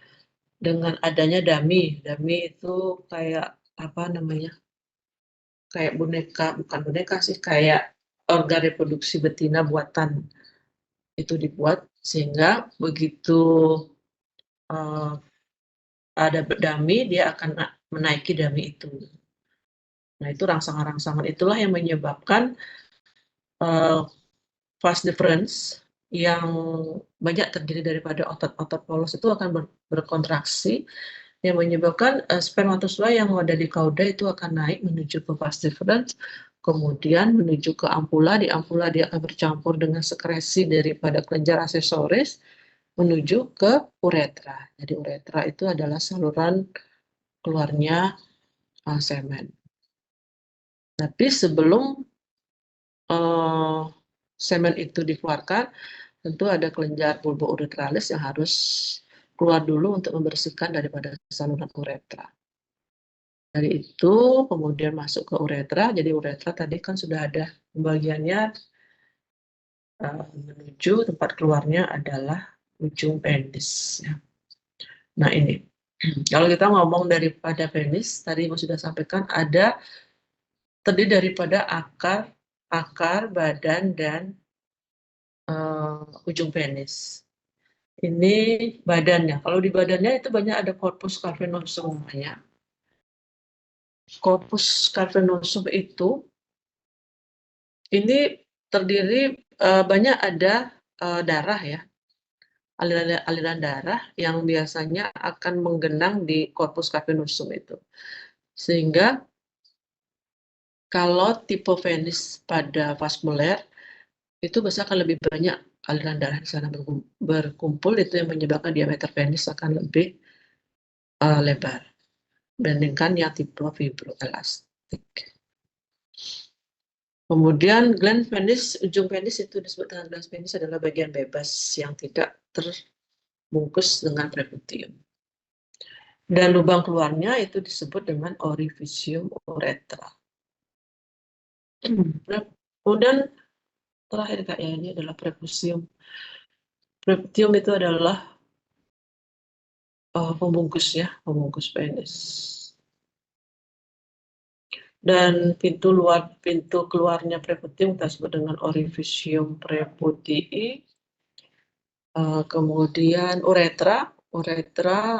adanya dami. Dami itu kayak apa namanya? Kayak bukan boneka sih, kayak organ reproduksi betina buatan. Itu dibuat sehingga begitu ada dami, dia akan menaiki dami itu. Nah, itu rangsangan-rangsangan itulah yang menyebabkan fast difference yang banyak terdiri daripada otot-otot polos itu akan berkontraksi yang menyebabkan spermatozoa yang ada di cauda itu akan naik menuju ke vas deferens, kemudian menuju ke ampula. Di ampula dia akan bercampur dengan sekresi daripada kelenjar aksesoris menuju ke uretra. Jadi uretra itu adalah saluran keluarnya semen. Tapi sebelum semen itu dikeluarkan, tentu ada kelenjar bulbouretralis yang harus keluar dulu untuk membersihkan daripada saluran uretra. Dari itu kemudian masuk ke uretra. Jadi uretra tadi kan sudah ada pembagiannya, menuju tempat keluarnya adalah ujung penis. Ya. Nah ini, kalau kita ngomong daripada penis, tadi Ibu sudah sampaikan ada terdiri daripada akar, badan, dan ujung penis. Ini badannya. Kalau di badannya itu banyak ada corpus cavernosum namanya. Corpus cavernosum itu ini terdiri banyak ada darah ya, aliran darah yang biasanya akan menggenang di corpus cavernosum itu. Sehingga kalau tipe penis pada vaskuler itu biasanya akan lebih banyak aliran darah di sana berkumpul, itu yang menyebabkan diameter penis akan lebih lebar dibandingkan yang tipe fibroelastik. Kemudian gland penis, ujung penis itu disebut dengan gland penis adalah bagian bebas yang tidak terbungkus dengan preputium. Dan lubang keluarnya itu disebut dengan orificium uretra. Kemudian terakhir kayaknya ini adalah preputium. Preputium itu adalah pembungkus penis. Dan pintu keluarnya preputium kita sebut dengan orificium preputii. Kemudian uretra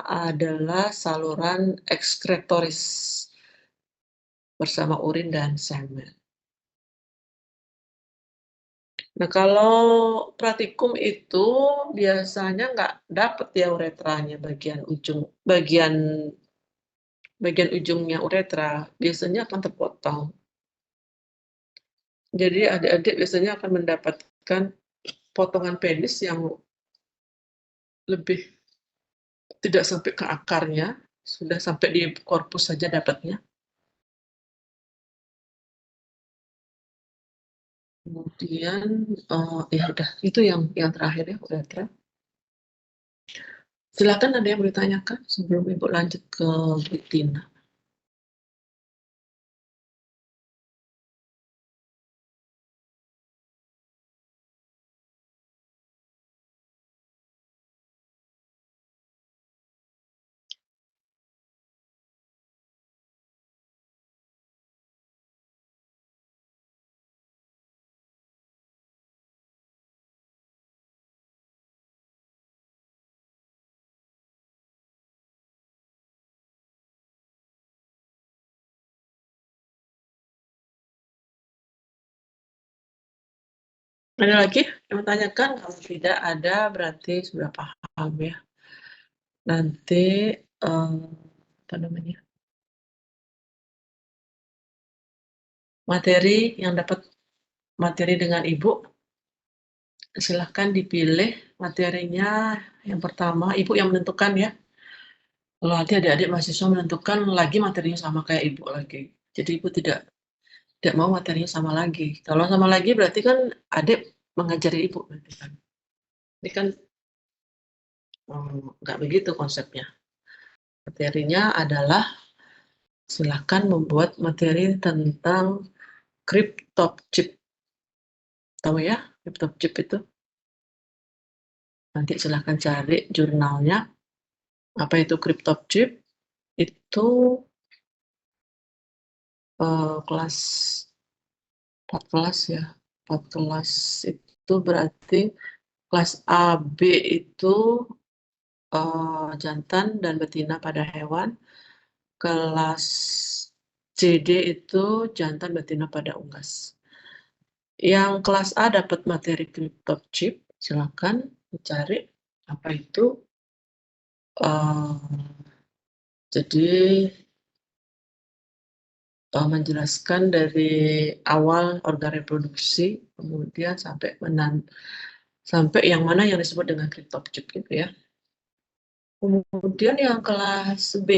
adalah saluran ekskretoris. bersama urin dan semen. Nah, kalau praktikum itu biasanya nggak dapet ya uretranya bagian ujungnya uretra biasanya akan terpotong. Jadi adik-adik biasanya akan mendapatkan potongan penis yang lebih tidak sampai ke akarnya, sudah sampai di korpus saja dapatnya. Kemudian ya udah itu yang terakhir ya uretra. Silakan ada yang mau ditanyakan sebelum Ibu lanjut ke betina. Ada lagi yang menanyakan? Kalau tidak ada berarti sudah paham ya. Nanti apa namanya? Materi yang dapat materi dengan Ibu, silahkan dipilih materinya. Yang pertama, Ibu yang menentukan ya. Kalau nanti adik-adik mahasiswa menentukan lagi materinya sama kayak Ibu lagi. Jadi Ibu tidak mau materinya sama lagi. Kalau sama lagi berarti kan adik mengajari Ibu. Ini kan nggak begitu konsepnya. Materinya adalah silakan membuat materi tentang cryptochip. Tahu ya, cryptochip itu? Nanti silahkan cari jurnalnya. Apa itu cryptochip? Itu kelas 4 kelas ya. 4 kelas itu berarti kelas A, B itu jantan dan betina pada hewan. Kelas CD itu jantan betina pada unggas. Yang kelas A dapat materi cryptochip, silakan dicari apa itu. Jadi menjelaskan dari awal organ reproduksi, kemudian sampai yang mana yang disebut dengan cryptochip gitu ya. Kemudian yang kelas B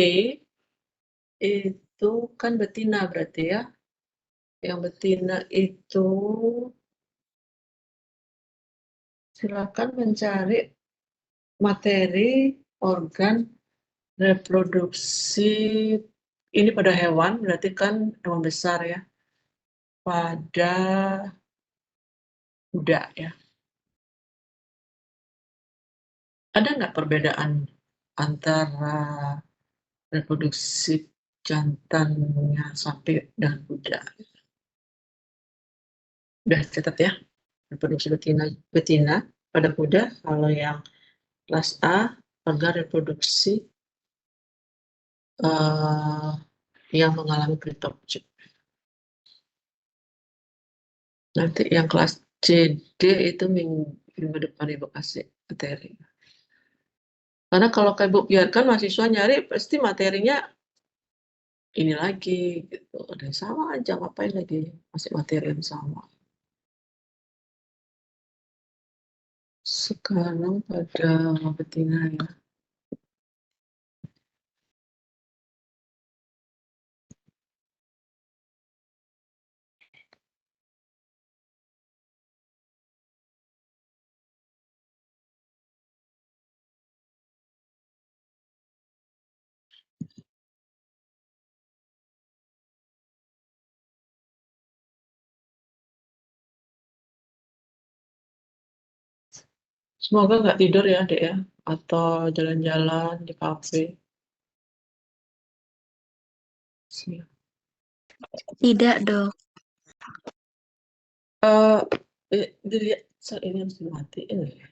itu kan betina berarti ya. Yang betina itu silakan mencari materi organ reproduksi ini pada hewan, berarti kan hewan besar ya. Pada kuda ya. Ada nggak perbedaan antara reproduksi jantannya sapi dan kuda? Udah catat ya, reproduksi betina pada kuda. Kalau yang kelas A, organ reproduksi yang mengalami cryptochip. Nanti yang kelas CD itu minggu depan Ibu kasih materi. Karena kalau Ibu biarkan mahasiswa nyari, pasti materinya ini lagi gitu. Ada yang sama aja, ngapain lagi masih materi yang sama. Sekarang pada betina ya. Semoga nggak tidur ya, Dek ya, atau jalan-jalan di kafe. Tidak, Dok. Dilihat saat ini harus dimatiin ya.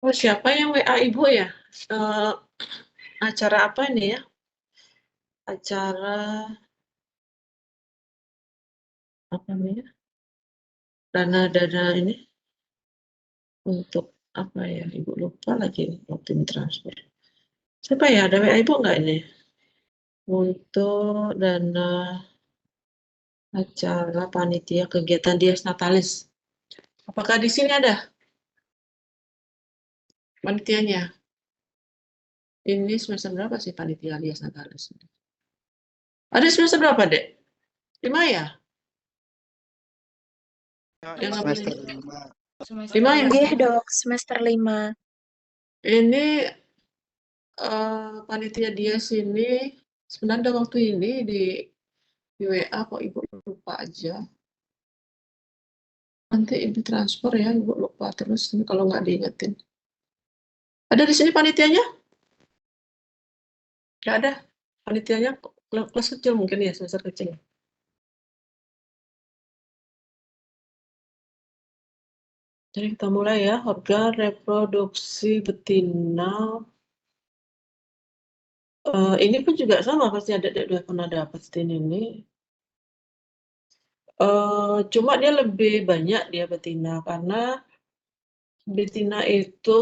Oh, siapa yang WA Ibu ya? Acara apa ini ya? Acara apa namanya? Dana ini untuk apa ya? Ibu lupa lagi waktu ini transfer. Siapa ya? Ada WA Ibu nggak ini? Untuk dana acara panitia kegiatan Dias Natalis. Apakah di sini ada panitianya? Ini semester berapa sih panitia Dias Natalis? Ada semester berapa, Dek? 5 ya? Yang Semester namanya 5. 5 ya? Iya dok, semester 5. Ini panitia Dias ini sebenarnya waktu ini di WA kok Ibu lupa aja. Nanti Ibu transfer ya, Ibu lupa terus ini kalau nggak diingetin. Ada di sini panitianya? Nggak ada. Panitianya kelas kecil mungkin ya, semester kecil. Jadi kita mulai ya, organ reproduksi betina. Ini pun juga sama, pasti adik-adik udah pernah dapat ini. Cuma dia lebih banyak dia betina, karena betina itu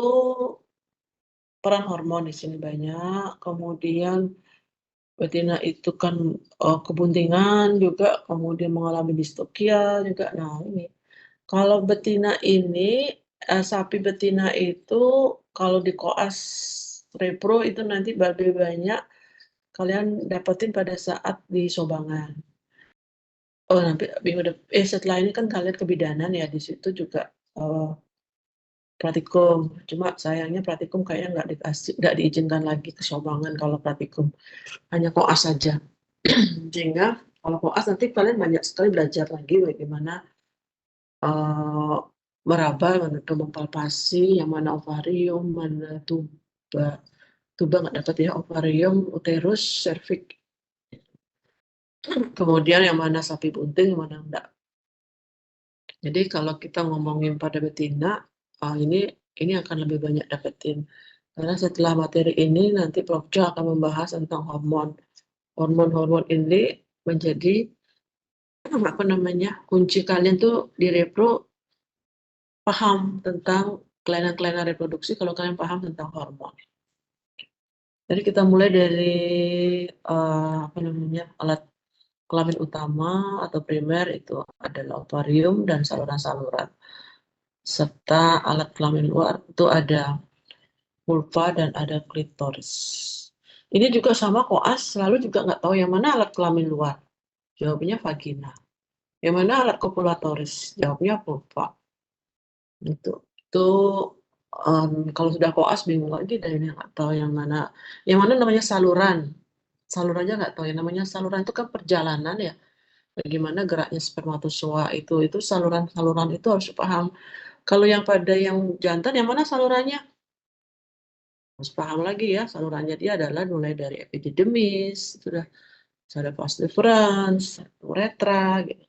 peran hormon di sini banyak. Kemudian betina itu kan kebuntingan juga, kemudian mengalami distokia juga. Nah ini, kalau betina ini, sapi betina itu kalau di koas repro itu nanti lebih banyak kalian dapetin pada saat di sobangan. Oh, nanti minggu setelah ini kan kalian kebidanan ya, di situ juga praktikum. Cuma sayangnya praktikum kayaknya nggak diizinkan lagi ke sobangan kalau praktikum, hanya koas saja. Sehingga kalau koas nanti kalian banyak sekali belajar lagi bagaimana meraba, mana kembang palpasi, yang mana ovarium, mana tuba. Tuba nggak dapat ya, ovarium, uterus, serviks. Kemudian yang mana sapi bunting, yang mana enggak. Jadi kalau kita ngomongin pada betina, ini akan lebih banyak dapetin. Karena setelah materi ini nanti Prof. Jo akan membahas tentang hormon. Hormon-hormon ini menjadi apa namanya, kunci kalian tuh di repro, paham tentang kelainan-kelainan reproduksi kalau kalian paham tentang hormon. Jadi kita mulai dari apa namanya, alat kelamin utama atau primer itu adalah ovarium dan saluran-saluran. Serta alat kelamin luar itu ada vulva dan ada klitoris. Ini juga sama koas, selalu juga nggak tahu yang mana alat kelamin luar. Jawabnya vagina. Yang mana alat kopulatoris? Jawabnya vulva. Itu kalau sudah koas bingung lagi dan ini nggak tahu yang mana. Yang mana namanya saluran. Salurannya nggak tahu. Yang namanya saluran itu kan perjalanan ya. Bagaimana geraknya spermatozoa itu saluran-saluran itu harus paham. Kalau yang pada yang jantan, yang mana salurannya? Harus paham lagi ya, salurannya dia adalah mulai dari epididymis, sudah ada vas deferens, uretra, gitu.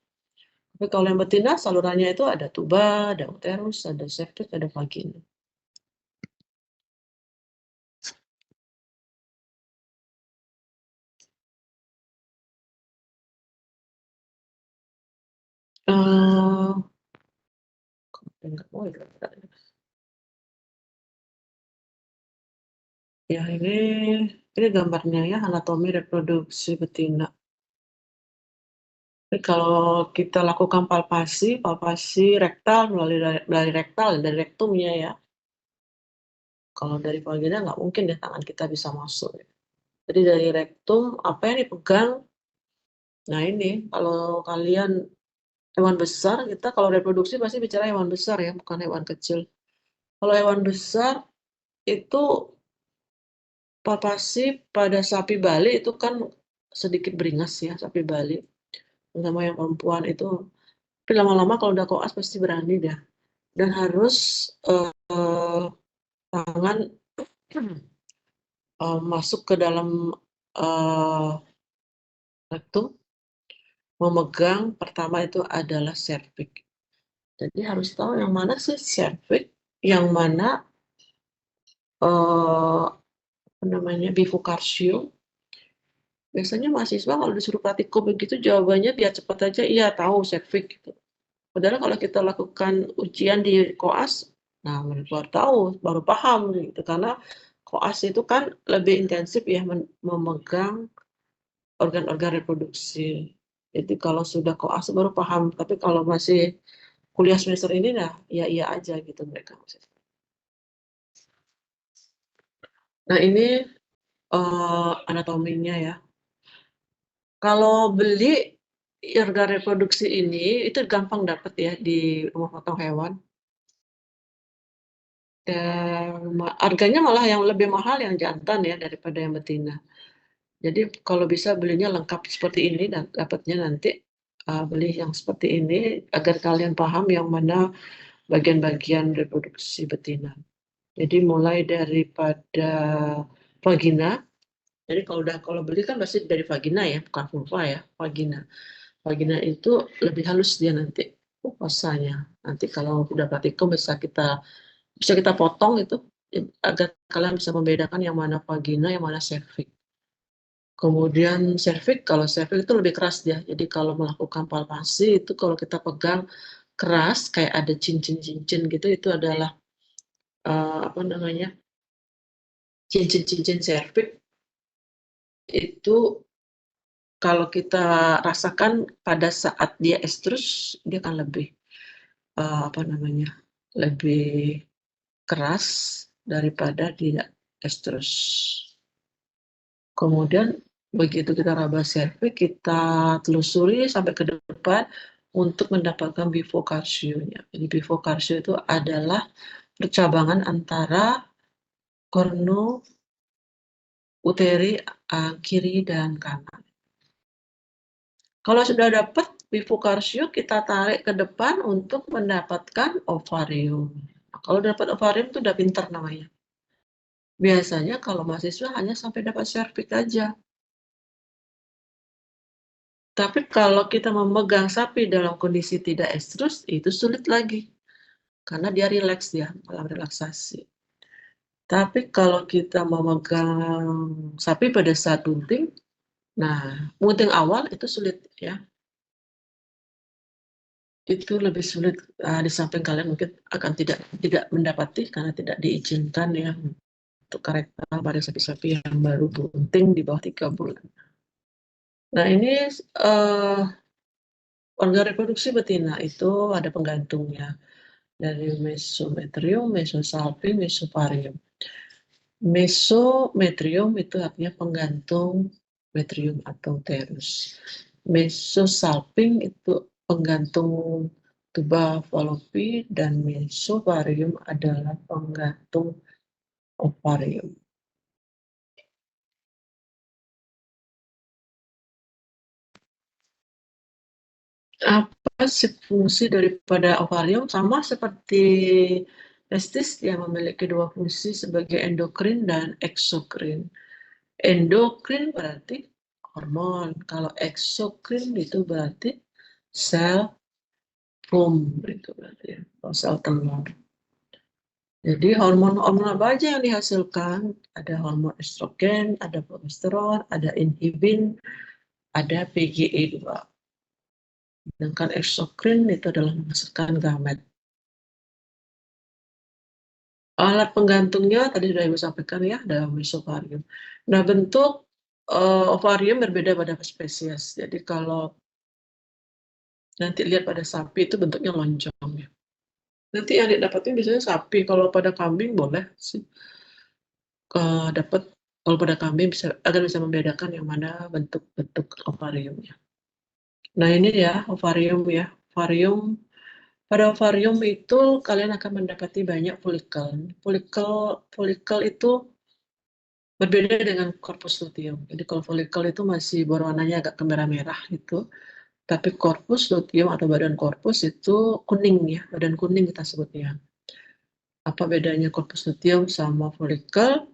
Tapi kalau yang betina, salurannya itu ada tuba, ada uterus, ada cervix, ada vagina. Ya ini gambarnya ya, anatomi reproduksi betina. Jadi kalau kita lakukan palpasi rektal dari rektal, dari rektumnya ya. Kalau dari vagina nggak mungkin deh tangan kita bisa masuk. Jadi dari rektum, apa yang dipegang? Nah ini, kalau kalian hewan besar, kita kalau reproduksi pasti bicara hewan besar ya, bukan hewan kecil. Kalau hewan besar, itu palpasi pada sapi Bali itu kan sedikit beringas ya, sapi Bali. Terutama yang perempuan itu. Tapi lama-lama kalau udah koas pasti berani dah. Dan harus tangan masuk ke dalam rektum, memegang pertama itu adalah cervix. Jadi harus tahu yang mana sih cervix, yang mana apa namanya, bifokarsium. Biasanya mahasiswa kalau disuruh praktikum begitu jawabannya biar cepat aja, iya tahu Servik gitu. Padahal kalau kita lakukan ujian di koas, nah baru tahu, baru paham gitu. Karena koas itu kan lebih intensif ya memegang organ-organ reproduksi. Jadi kalau sudah koas baru paham, tapi kalau masih kuliah semester ini nah ya iya aja gitu mereka. Nah ini anatominya ya. Kalau beli organ reproduksi ini itu gampang dapat ya di rumah potong hewan. Dan harganya malah yang lebih mahal yang jantan ya daripada yang betina. Jadi kalau bisa belinya lengkap seperti ini dan dapatnya nanti beli yang seperti ini agar kalian paham yang mana bagian-bagian reproduksi betina. Jadi mulai daripada vagina. Jadi kalau beli kan pasti dari vagina ya, bukan vulva ya, vagina. Vagina itu lebih halus dia nanti rasanya. Nanti kalau sudah praktikum bisa kita potong itu agar kalian bisa membedakan yang mana vagina, yang mana cervix. Kemudian cervix, kalau cervix itu lebih keras dia. Jadi kalau melakukan palpasi itu kalau kita pegang keras kayak ada cincin-cincin gitu itu adalah apa namanya? Cincin-cincin cervix itu kalau kita rasakan pada saat dia estrus dia akan lebih apa namanya? Lebih keras daripada tidak estrus. Kemudian begitu kita raba cervix, kita telusuri sampai ke depan untuk mendapatkan bifokarsionya. Jadi bifokarsio itu adalah percabangan antara kornu uteri kiri dan kanan. Kalau sudah dapat bifokarsio, kita tarik ke depan untuk mendapatkan ovarium. Kalau dapat ovarium itu udah pinter namanya. Biasanya kalau mahasiswa hanya sampai dapat cervix aja. Tapi kalau kita memegang sapi dalam kondisi tidak estrus, itu sulit lagi. Karena dia rileks ya, malam relaksasi. Tapi kalau kita memegang sapi pada saat bunting, nah bunting awal itu sulit ya. Itu lebih sulit di samping kalian mungkin akan tidak mendapati karena tidak diizinkan ya untuk karakter pada sapi-sapi yang baru bunting di bawah 3 bulan. Nah ini organ reproduksi betina itu ada penggantungnya dari mesometrium, mesosalping, mesovarium. Mesometrium itu artinya penggantung metrium atau uterus. Mesosalping itu penggantung tuba fallopi dan mesovarium adalah penggantung ovarium. Apa sih fungsi daripada ovarium? Sama seperti testis yang memiliki dua fungsi sebagai endokrin dan eksokrin. Endokrin berarti hormon, kalau eksokrin itu berarti sel womb itu berarti ya, sel telur. Jadi hormon-hormon apa aja yang dihasilkan? Ada hormon estrogen, ada progesteron, ada inhibin, ada PGE2. Sedangkan eksokrin itu adalah menghasilkan gamet. Alat penggantungnya tadi sudah Ibu sampaikan ya, ada mesovarium. Nah, bentuk ovarium berbeda pada spesies. Jadi kalau nanti lihat pada sapi itu bentuknya lonjong ya. Nanti yang didapatin biasanya sapi, kalau pada kambing boleh sih. Dapat kalau pada kambing agar bisa membedakan yang mana bentuk-bentuk ovariumnya. Nah, ini ya ovarium ya. Pada ovarium itu kalian akan mendapati banyak folikel. Folikel itu berbeda dengan corpus luteum. Jadi kalau folikel itu masih berwarnanya agak kemerah-merah itu, tapi corpus luteum atau badan korpus itu kuning ya, badan kuning kita sebutnya. Apa bedanya corpus luteum sama folikel?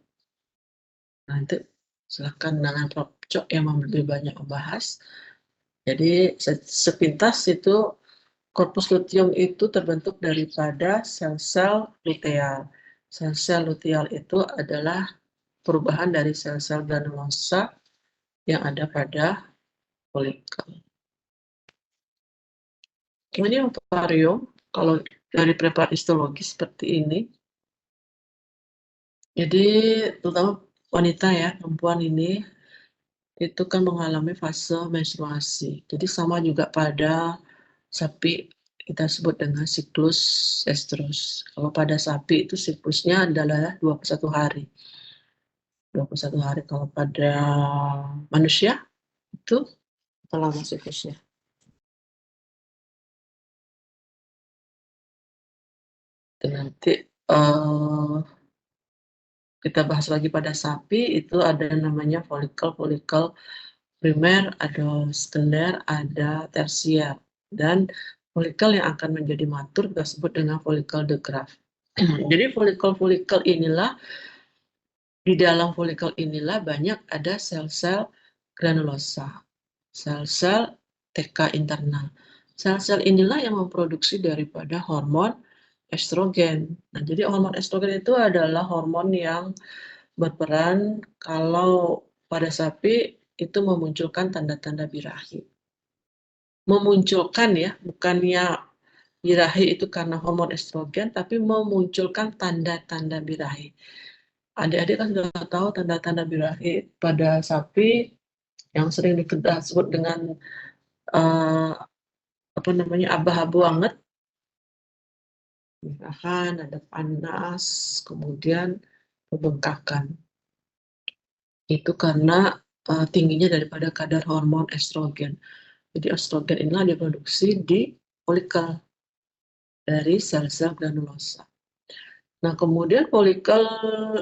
Nanti silakan dengan Prof. Cok yang lebih banyak membahas. Jadi sepintas itu corpus luteum itu terbentuk daripada sel-sel luteal. Sel-sel luteal itu adalah perubahan dari sel-sel granulosa yang ada pada folikel. Ini ovarium, kalau dari preparat histologi seperti ini. Jadi terutama wanita ya, perempuan ini itu kan mengalami fase menstruasi. Jadi sama juga pada sapi kita sebut dengan siklus estrus. Kalau pada sapi itu siklusnya adalah 21 hari. 21 hari. Kalau pada manusia itu lama siklusnya. Dan nanti kita bahas lagi pada sapi itu ada namanya folikel primer, ada sekunder, ada tersier. Dan folikel yang akan menjadi matur kita sebut dengan folikel de Graaff. Jadi folikel inilah, di dalam folikel inilah banyak ada sel-sel granulosa, sel-sel TK internal. Sel-sel inilah yang memproduksi daripada hormon estrogen. Nah, jadi hormon estrogen itu adalah hormon yang berperan kalau pada sapi itu memunculkan tanda-tanda birahi. Memunculkan ya, bukannya birahi itu karena hormon estrogen, tapi memunculkan tanda-tanda birahi. Adik-adik kan sudah tahu tanda-tanda birahi pada sapi yang sering disebut dengan abu-abu anget, misalkan ada panas, kemudian pembengkakan. Itu karena tingginya daripada kadar hormon estrogen. Jadi estrogen inilah diproduksi di folikel dari sel-sel granulosa. Nah, kemudian folikel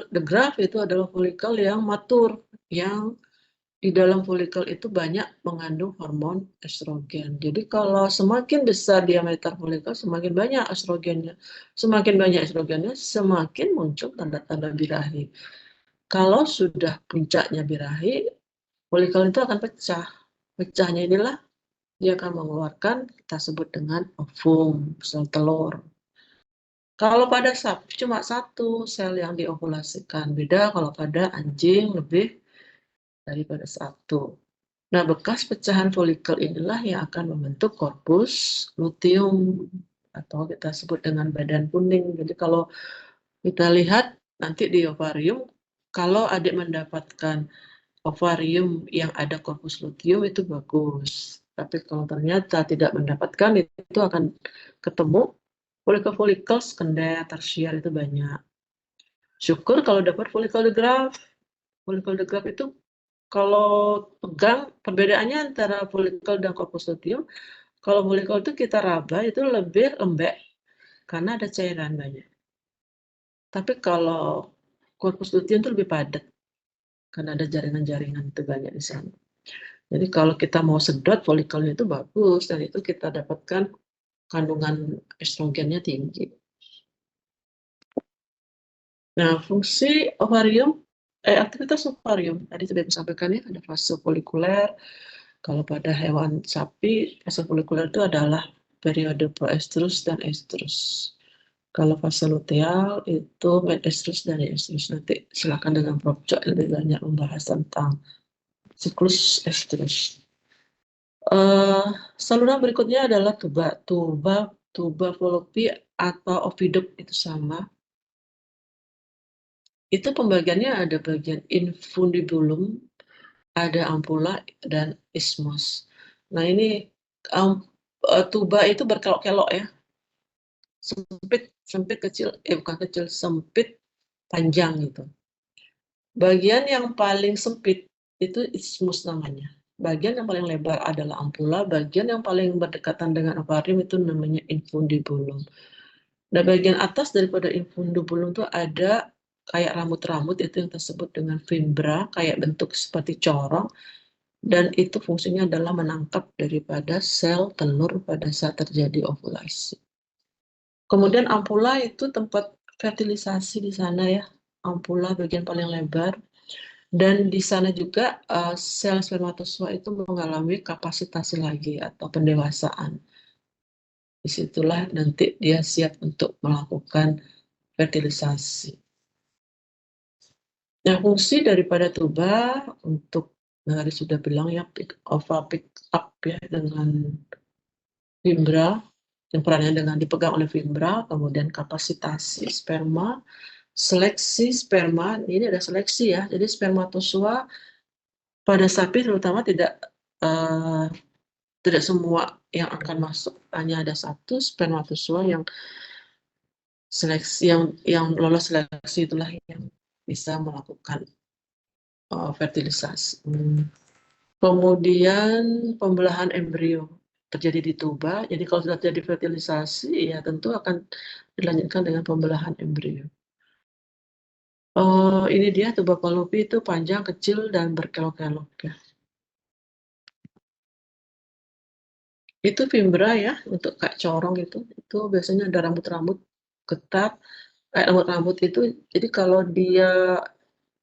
de Graaff itu adalah folikel yang matur, yang di dalam folikel itu banyak mengandung hormon estrogen. Jadi kalau semakin besar diameter folikel, semakin banyak estrogennya. Semakin banyak estrogennya, semakin muncul tanda-tanda birahi. Kalau sudah puncaknya birahi, folikel itu akan pecah. Pecahnya inilah dia akan mengeluarkan, kita sebut dengan ovum, sel telur. Kalau pada sapi cuma satu sel yang diovulasikan. Beda kalau pada anjing lebih daripada satu. Nah, bekas pecahan folikel inilah yang akan membentuk korpus luteum atau kita sebut dengan badan kuning. Jadi kalau kita lihat nanti di ovarium, kalau adik mendapatkan ovarium yang ada korpus luteum itu bagus. Tapi kalau ternyata tidak mendapatkan, itu akan ketemu folikel-folikel sekunder, tersier itu banyak. Syukur kalau dapat folikel de Graaff. Folikel de Graaff itu kalau pegang, perbedaannya antara folikel dan korpus luteum, kalau folikel itu kita raba itu lebih lembek karena ada cairan banyak. Tapi kalau korpus luteum itu lebih padat karena ada jaringan-jaringan itu banyak di sana. Jadi kalau kita mau sedot folikelnya itu bagus dan itu kita dapatkan kandungan estrogennya tinggi. Nah, fungsi ovarium, aktivitas ovarium tadi sudah disampaikan ya, ada fase folikuler. Kalau pada hewan sapi, fase folikuler itu adalah periode proestrus dan estrus. Kalau fase luteal itu medestrus dan estrus. Nanti silakan dengan Prof. Cok lebih banyak membahas tentang siklus estrus. Saluran berikutnya adalah tuba Fallopi atau oviduct itu sama. Itu pembagiannya ada bagian infundibulum, ada ampula dan isthmus. Nah, ini tuba itu berkelok-kelok ya. Sempit kecil, bukan kecil, sempit panjang gitu. Bagian yang paling sempit itu isthmus namanya. Bagian yang paling lebar adalah ampula, bagian yang paling berdekatan dengan ovarium itu namanya infundibulum. Nah, bagian atas daripada infundibulum itu ada kayak rambut-rambut, itu yang tersebut dengan fimbra, kayak bentuk seperti corong, dan itu fungsinya adalah menangkap daripada sel telur pada saat terjadi ovulasi. Kemudian ampula itu tempat fertilisasi di sana ya, ampula bagian paling lebar. Dan di sana juga sel spermatozoa itu mengalami kapasitasi lagi atau pendewasaan. Disitulah nanti dia siap untuk melakukan fertilisasi. Nah, fungsi daripada tuba untuk tadi sudah bilang ya pick up ya dengan fibra, yang perannya dengan dipegang oleh fibra, kemudian kapasitasi sperma, seleksi sperma, ini ada seleksi ya, jadi spermatozoa pada sapi terutama tidak semua yang akan masuk, hanya ada satu spermatozoa yang seleksi yang lolos seleksi, itulah yang bisa melakukan fertilisasi. Kemudian pembelahan embrio terjadi di tuba. Jadi kalau sudah terjadi fertilisasi, ya tentu akan dilanjutkan dengan pembelahan embrio. Ini dia tuba Fallopi itu panjang, kecil, dan berkelok-kelok ya. Itu fibra ya, untuk kayak corong itu biasanya ada rambut-rambut ketat, kayak rambut-rambut itu. Jadi kalau dia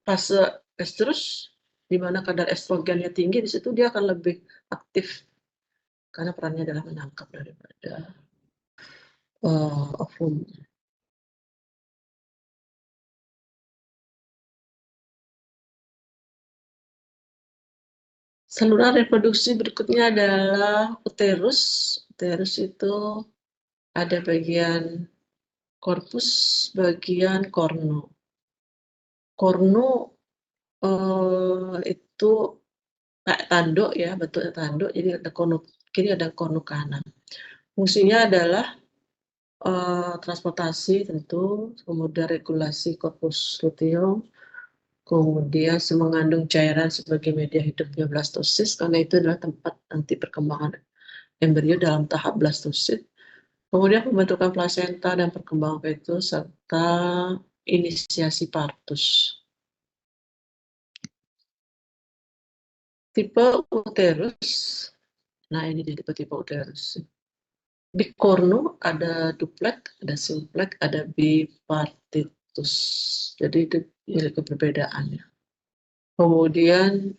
fase estrus, di mana kadar estrogennya tinggi, di situ dia akan lebih aktif karena perannya adalah menangkap daripada ovum. Saluran reproduksi berikutnya adalah uterus. Uterus itu ada bagian korpus, bagian kornu. Kornu itu kayak tanduk ya, bentuknya tanduk. Jadi ada kornu kiri, ada kornu kanan. Fungsinya adalah transportasi tentu, kemudian regulasi korpus luteum, kemudian mengandung cairan sebagai media hidupnya blastosis, karena itu adalah tempat nanti perkembangan embrio dalam tahap blastosis. Kemudian pembentukan plasenta dan perkembangan fetus serta inisiasi partus. Tipe uterus, nah ini dia tipe-tipe uterus. Bikornu ada duplex, ada simplex, ada bipartitus. Jadi itu perbedaannya. Kemudian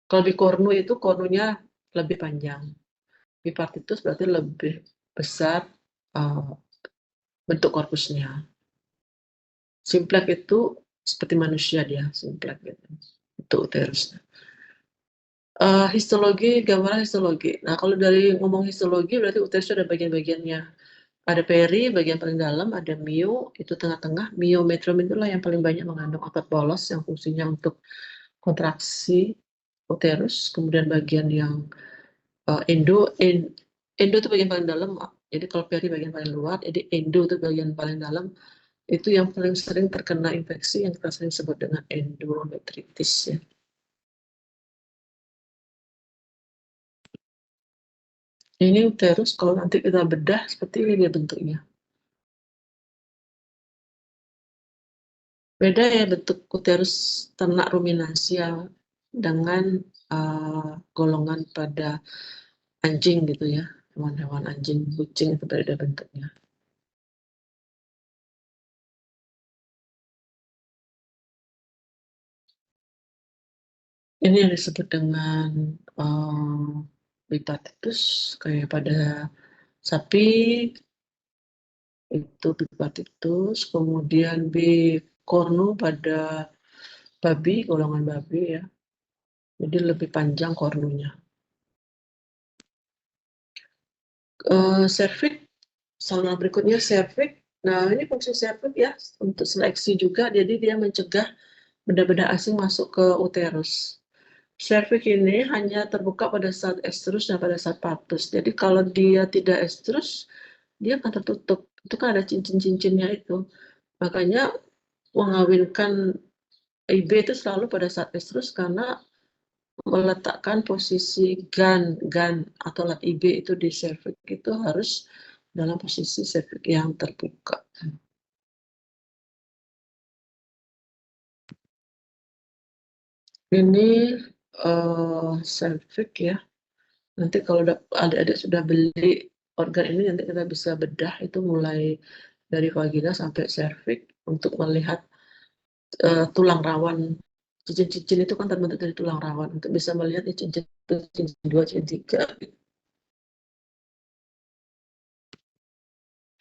kalau bikornu itu kornunya lebih panjang. Bipartitus berarti lebih besar bentuk korpusnya. Simplex itu seperti manusia dia, simplex gitu. Itu uterusnya. Histologi, gambaran histologi. Nah, kalau dari ngomong histologi berarti uterus ada bagian-bagiannya. Ada peri, bagian paling dalam, ada mio, itu tengah-tengah. Miometrium itulah yang paling banyak mengandung otot polos yang fungsinya untuk kontraksi uterus. Kemudian bagian yang endo itu bagian paling dalam. Jadi kalau peri bagian paling luar, jadi endo itu bagian paling dalam. Itu yang paling sering terkena infeksi yang kita sering sebut dengan endometritis ya. Ini uterus, kalau nanti kita bedah seperti ini dia bentuknya. Beda ya bentuk uterus ternak ruminansia dengan golongan pada anjing gitu ya. Hewan-hewan anjing, kucing itu beda bentuknya. Ini yang disebut dengan bipartitus, kayak pada sapi itu bipartitus, kemudian bikornu pada babi, golongan babi ya. Jadi lebih panjang kornunya. Cervix, saluran berikutnya cervix. Nah, ini fungsi cervix ya untuk seleksi juga, jadi dia mencegah benda-benda asing masuk ke uterus. Cervix ini hanya terbuka pada saat estrus dan pada saat partus. Jadi kalau dia tidak estrus, dia akan tertutup. Itu kan ada cincin-cincinnya itu. Makanya mengawinkan IB itu selalu pada saat estrus karena meletakkan posisi gan atau alat IB itu di cervix itu harus dalam posisi cervix yang terbuka. Ini cervix ya. Nanti kalau adik-adik sudah beli organ ini, nanti kita bisa bedah itu mulai dari vagina sampai cervix untuk melihat tulang rawan. Cincin-cincin itu kan terbentuk dari tulang rawan. Untuk bisa melihat cincin 1, cincin 2, cincin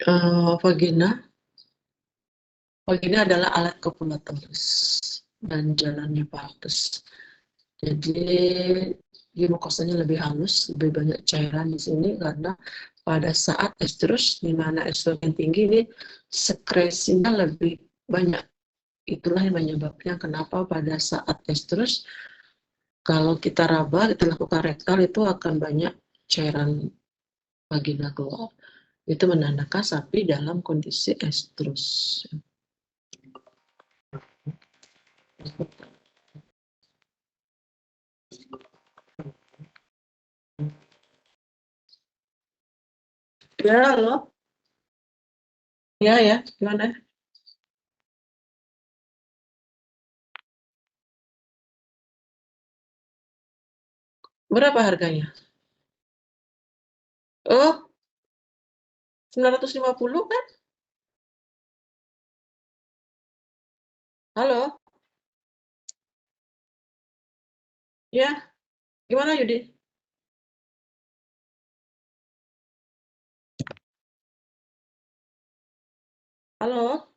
3. Vagina. Vagina adalah alat copulatorius dan jalannya partus. Jadi gimukosanya lebih halus, lebih banyak cairan di sini karena pada saat estrus, di mana estrogen tinggi ini sekresinya lebih banyak. Itulah yang menyebabkan kenapa pada saat estrus, kalau kita raba, kita lakukan rektal, itu akan banyak cairan vagina keluar. Itu menandakan sapi dalam kondisi estrus. Ya, halo. Ya, gimana? Berapa harganya? Oh, 950 kan? Halo? Ya, gimana Yudi? Halo?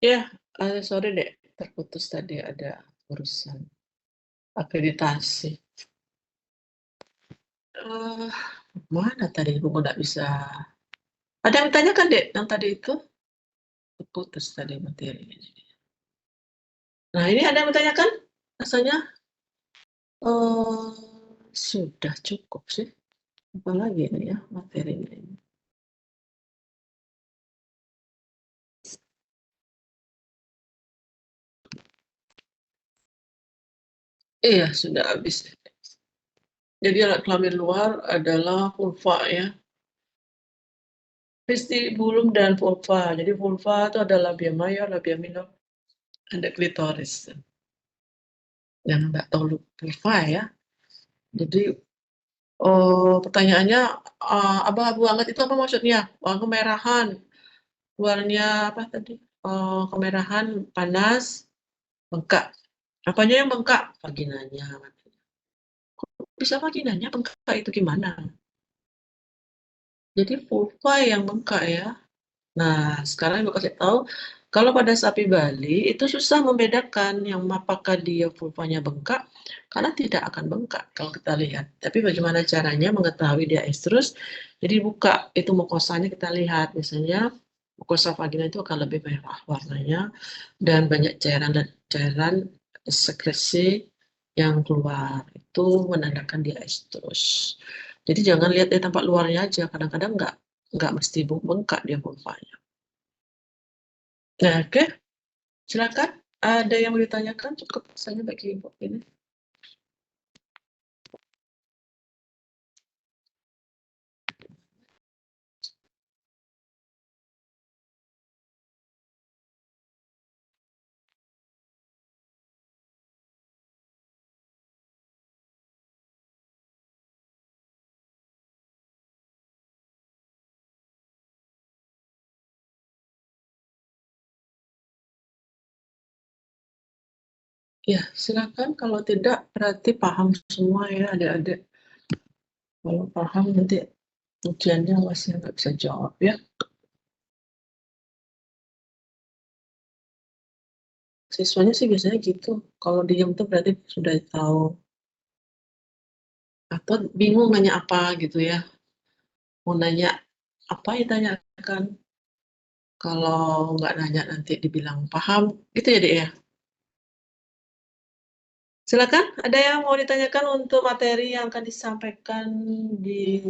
Ya, sorry dek, terputus tadi ada urusan akreditasi. Mana tadi buku nggak bisa. Ada yang tanyakan dek, yang tadi itu terputus tadi materinya. Nah, ini ada yang bertanyakan? Rasanya sudah cukup sih. Apalagi ini ya materinya ini. Iya, sudah habis. Jadi alat kelamin luar adalah vulva ya. Vestibulum dan vulva. Jadi vulva itu ada labia mayor, labia minor, ada klitoris. Yang nggak tahu vulva ya. Jadi pertanyaannya abu-abu hangat itu apa maksudnya? Kemerahan. Luarnya apa tadi? Kemerahan, panas, bengkak. Apanya yang bengkak? Vaginanya. Bisa vaginanya bengkak itu gimana? Jadi vulva yang bengkak ya. Nah, sekarang Ibu kasih tahu, kalau pada sapi Bali itu susah membedakan yang apakah dia vulvanya bengkak, karena tidak akan bengkak kalau kita lihat. Tapi bagaimana caranya mengetahui dia estrus? Jadi buka itu mukosanya kita lihat, misalnya mukosa vagina itu akan lebih merah warnanya dan banyak cairan sekresi yang keluar. Itu menandakan dia estrus. Jadi jangan lihat dari tampak luarnya aja, kadang-kadang nggak mesti bengkak dia vulvanya. Nah, oke, silakan. Ada yang mau ditanyakan? Cukup saja bagi Ibu ini. Ya, silakan. Kalau tidak, berarti paham semua ya adik-adik. Kalau paham nanti ujiannya masih nggak bisa jawab ya. Siswanya sih biasanya gitu. Kalau diem tuh berarti sudah tahu. Atau bingung nanya apa gitu ya. Mau nanya apa ya tanyakan. Kalau nggak nanya nanti dibilang paham. Gitu ya, Dek ya. Silakan, ada yang mau ditanyakan untuk materi yang akan disampaikan di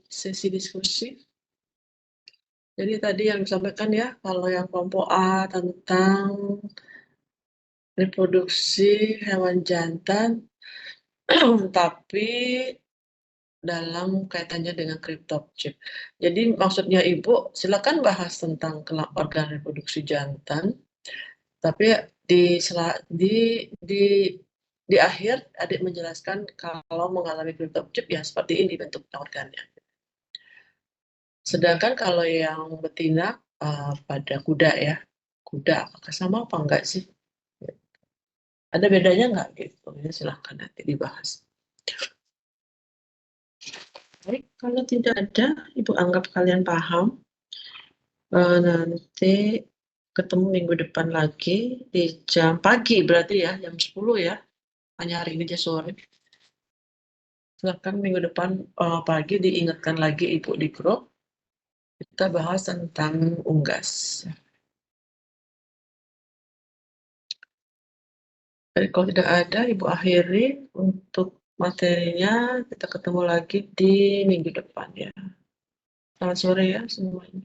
sesi diskusi? Jadi tadi yang disampaikan ya, kalau yang kelompok A tentang reproduksi hewan jantan, tapi dalam kaitannya dengan cryptopchip. Jadi maksudnya Ibu, silakan bahas tentang organ reproduksi jantan, tapi di akhir adik menjelaskan kalau mengalami cryptopchip ya seperti ini bentuk organnya. Sedangkan kalau yang betina pada kuda ya, kuda apakah sama apa enggak sih? Ada bedanya enggak gitu? Ya, silahkan nanti dibahas. Baik, kalau tidak ada, Ibu anggap kalian paham. Nanti ketemu minggu depan lagi di jam pagi berarti ya, jam 10 ya. Hanya hari ini aja sore. Silahkan minggu depan pagi diingatkan lagi Ibu di grup. Kita bahas tentang unggas. Jadi kalau tidak ada, Ibu akhiri untuk materinya. Kita ketemu lagi di minggu depan ya. Selamat sore ya semuanya.